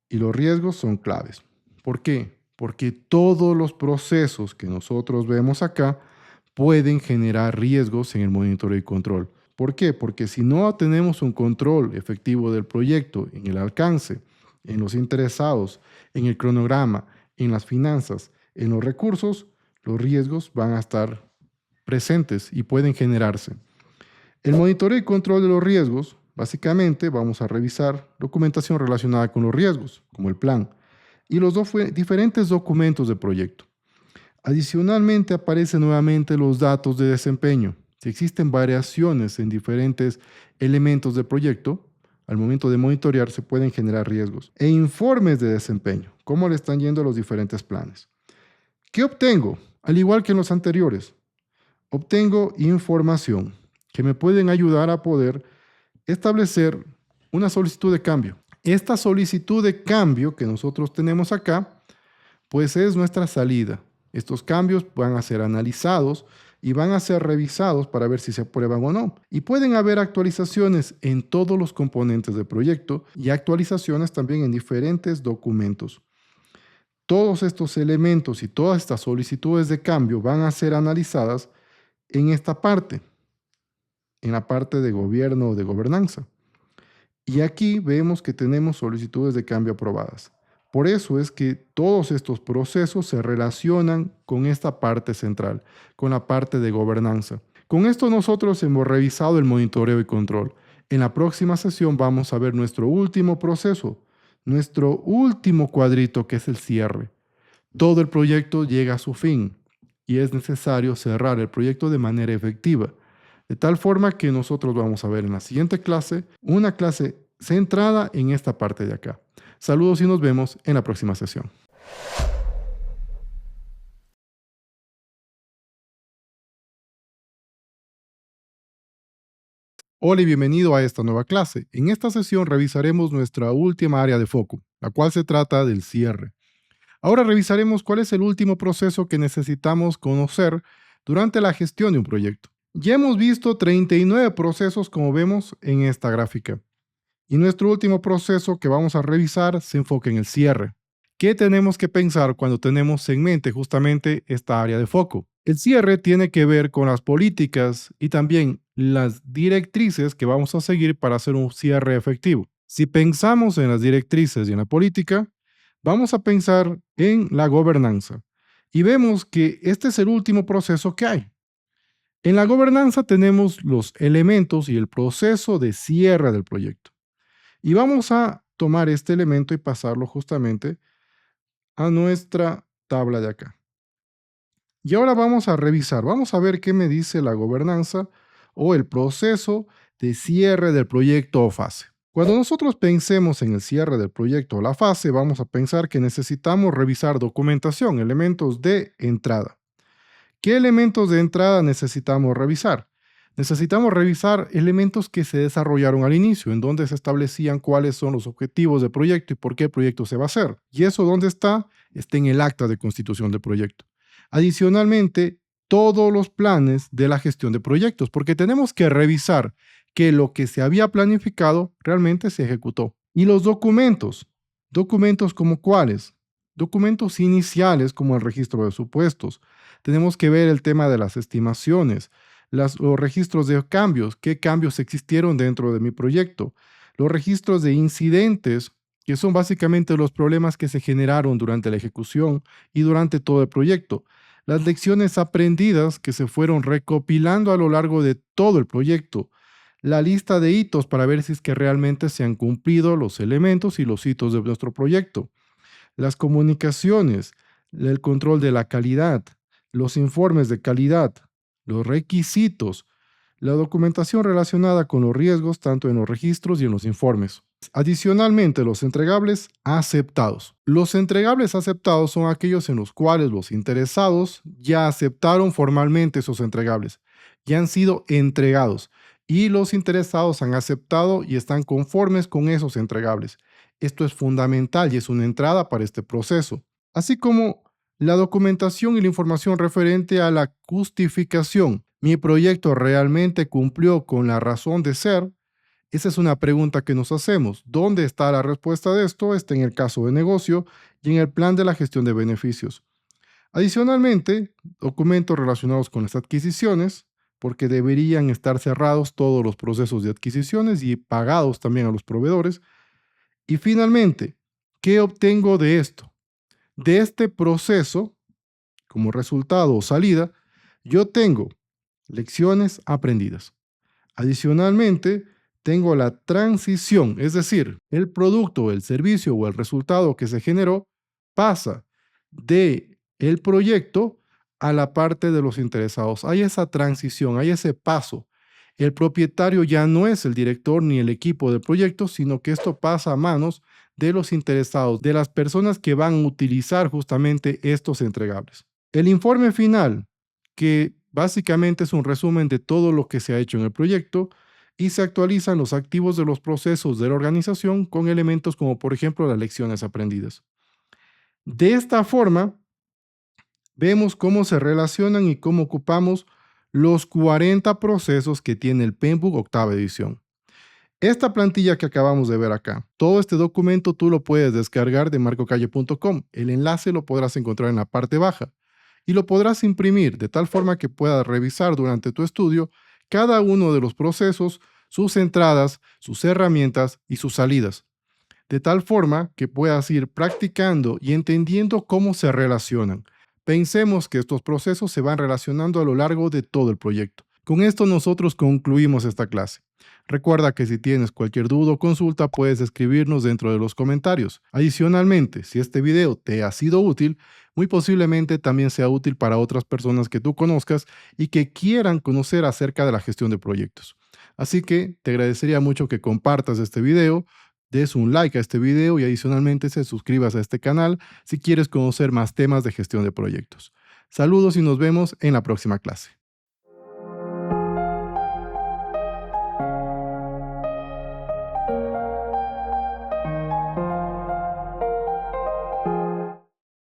A: Y los riesgos son claves. ¿Por qué? Porque todos los procesos que nosotros vemos acá pueden generar riesgos en el monitoreo y control. ¿Por qué? Porque si no tenemos un control efectivo del proyecto en el alcance, en los interesados, en el cronograma, en las finanzas, en los recursos, los riesgos van a estar presentes y pueden generarse. El monitoreo y control de los riesgos, básicamente vamos a revisar documentación relacionada con los riesgos, como el plan, y los diferentes documentos de proyecto. Adicionalmente aparecen nuevamente los datos de desempeño. Si existen variaciones en diferentes elementos del proyecto, al momento de monitorear se pueden generar riesgos. E informes de desempeño, cómo le están yendo a los diferentes planes. ¿Qué obtengo? Al igual que en los anteriores, obtengo información que me pueden ayudar a poder establecer una solicitud de cambio. Esta solicitud de cambio que nosotros tenemos acá, pues es nuestra salida. Estos cambios van a ser analizados y van a ser revisados para ver si se aprueban o no. Y pueden haber actualizaciones en todos los componentes del proyecto y actualizaciones también en diferentes documentos. Todos estos elementos y todas estas solicitudes de cambio van a ser analizadas en esta parte, en la parte de gobierno o de gobernanza. Y aquí vemos que tenemos solicitudes de cambio aprobadas. Por eso es que todos estos procesos se relacionan con esta parte central, con la parte de gobernanza. Con esto nosotros hemos revisado el monitoreo y control. En la próxima sesión vamos a ver nuestro último proceso, nuestro último cuadrito, que es el cierre. Todo el proyecto llega a su fin y es necesario cerrar el proyecto de manera efectiva. De tal forma que nosotros vamos a ver en la siguiente clase una clase centrada en esta parte de acá. Saludos y nos vemos en la próxima sesión. Hola y bienvenido a esta nueva clase. En esta sesión revisaremos nuestra última área de foco, la cual se trata del cierre. Ahora revisaremos cuál es el último proceso que necesitamos conocer durante la gestión de un proyecto. Ya hemos visto 39 procesos como vemos en esta gráfica. Y nuestro último proceso que vamos a revisar se enfoca en el cierre. ¿Qué tenemos que pensar cuando tenemos en mente justamente esta área de foco? El cierre tiene que ver con las políticas y también las directrices que vamos a seguir para hacer un cierre efectivo. Si pensamos en las directrices y en la política, vamos a pensar en la gobernanza. Y vemos que este es el último proceso que hay. En la gobernanza tenemos los elementos y el proceso de cierre del proyecto. Y vamos a tomar este elemento y pasarlo justamente a nuestra tabla de acá. Y ahora vamos a revisar, vamos a ver qué me dice la gobernanza o el proceso de cierre del proyecto o fase. Cuando nosotros pensemos en el cierre del proyecto o la fase, vamos a pensar que necesitamos revisar documentación, elementos de entrada. ¿Qué elementos de entrada necesitamos revisar? Necesitamos revisar elementos que se desarrollaron al inicio, en donde se establecían cuáles son los objetivos del proyecto y por qué el proyecto se va a hacer. ¿Y eso dónde está? Está en el acta de constitución del proyecto. Adicionalmente, todos los planes de la gestión de proyectos, porque tenemos que revisar que lo que se había planificado realmente se ejecutó. Y los documentos, documentos como cuáles, documentos iniciales como el registro de supuestos. Tenemos que ver el tema de las estimaciones, los registros de cambios, qué cambios existieron dentro de mi proyecto, los registros de incidentes, que son básicamente los problemas que se generaron durante la ejecución y durante todo el proyecto, las lecciones aprendidas que se fueron recopilando a lo largo de todo el proyecto, la lista de hitos para ver si es que realmente se han cumplido los elementos y los hitos de nuestro proyecto, las comunicaciones, el control de la calidad, los informes de calidad, los requisitos, la documentación relacionada con los riesgos tanto en los registros y en los informes. Adicionalmente, los entregables aceptados. Los entregables aceptados son aquellos en los cuales los interesados ya aceptaron formalmente esos entregables, ya han sido entregados y los interesados han aceptado y están conformes con esos entregables. Esto es fundamental y es una entrada para este proceso, así como la documentación y la información referente a la justificación. ¿Mi proyecto realmente cumplió con la razón de ser? Esa es una pregunta que nos hacemos. ¿Dónde está la respuesta de esto? Está en el caso de negocio y en el plan de la gestión de beneficios. Adicionalmente, documentos relacionados con las adquisiciones, porque deberían estar cerrados todos los procesos de adquisiciones y pagados también a los proveedores. Y finalmente, ¿qué obtengo de esto? De este proceso, como resultado o salida, yo tengo lecciones aprendidas. Adicionalmente, tengo la transición, es decir, el producto, el servicio o el resultado que se generó pasa de el proyecto a la parte de los interesados. Hay esa transición, hay ese paso El propietario ya no es el director ni el equipo del proyecto, sino que esto pasa a manos de los interesados, de las personas que van a utilizar justamente estos entregables. El informe final, que básicamente es un resumen de todo lo que se ha hecho en el proyecto, y se actualizan los activos de los procesos de la organización con elementos como por ejemplo las lecciones aprendidas. De esta forma, vemos cómo se relacionan y cómo ocupamos los 40 procesos que tiene el Penbook octava edición. Esta plantilla que acabamos de ver acá, todo este documento tú lo puedes descargar de marcocalle.com. El enlace lo podrás encontrar en la parte baja y lo podrás imprimir de tal forma que puedas revisar durante tu estudio cada uno de los procesos, sus entradas, sus herramientas y sus salidas, de tal forma que puedas ir practicando y entendiendo cómo se relacionan. Pensemos que estos procesos se van relacionando a lo largo de todo el proyecto. Con esto nosotros concluimos esta clase. Recuerda que si tienes cualquier duda o consulta puedes escribirnos dentro de los comentarios. Adicionalmente, si este video te ha sido útil, muy posiblemente también sea útil para otras personas que tú conozcas y que quieran conocer acerca de la gestión de proyectos. Así que te agradecería mucho que compartas este video, des un like a este video y adicionalmente se suscribas a este canal si quieres conocer más temas de gestión de proyectos. Saludos y nos vemos en la próxima clase.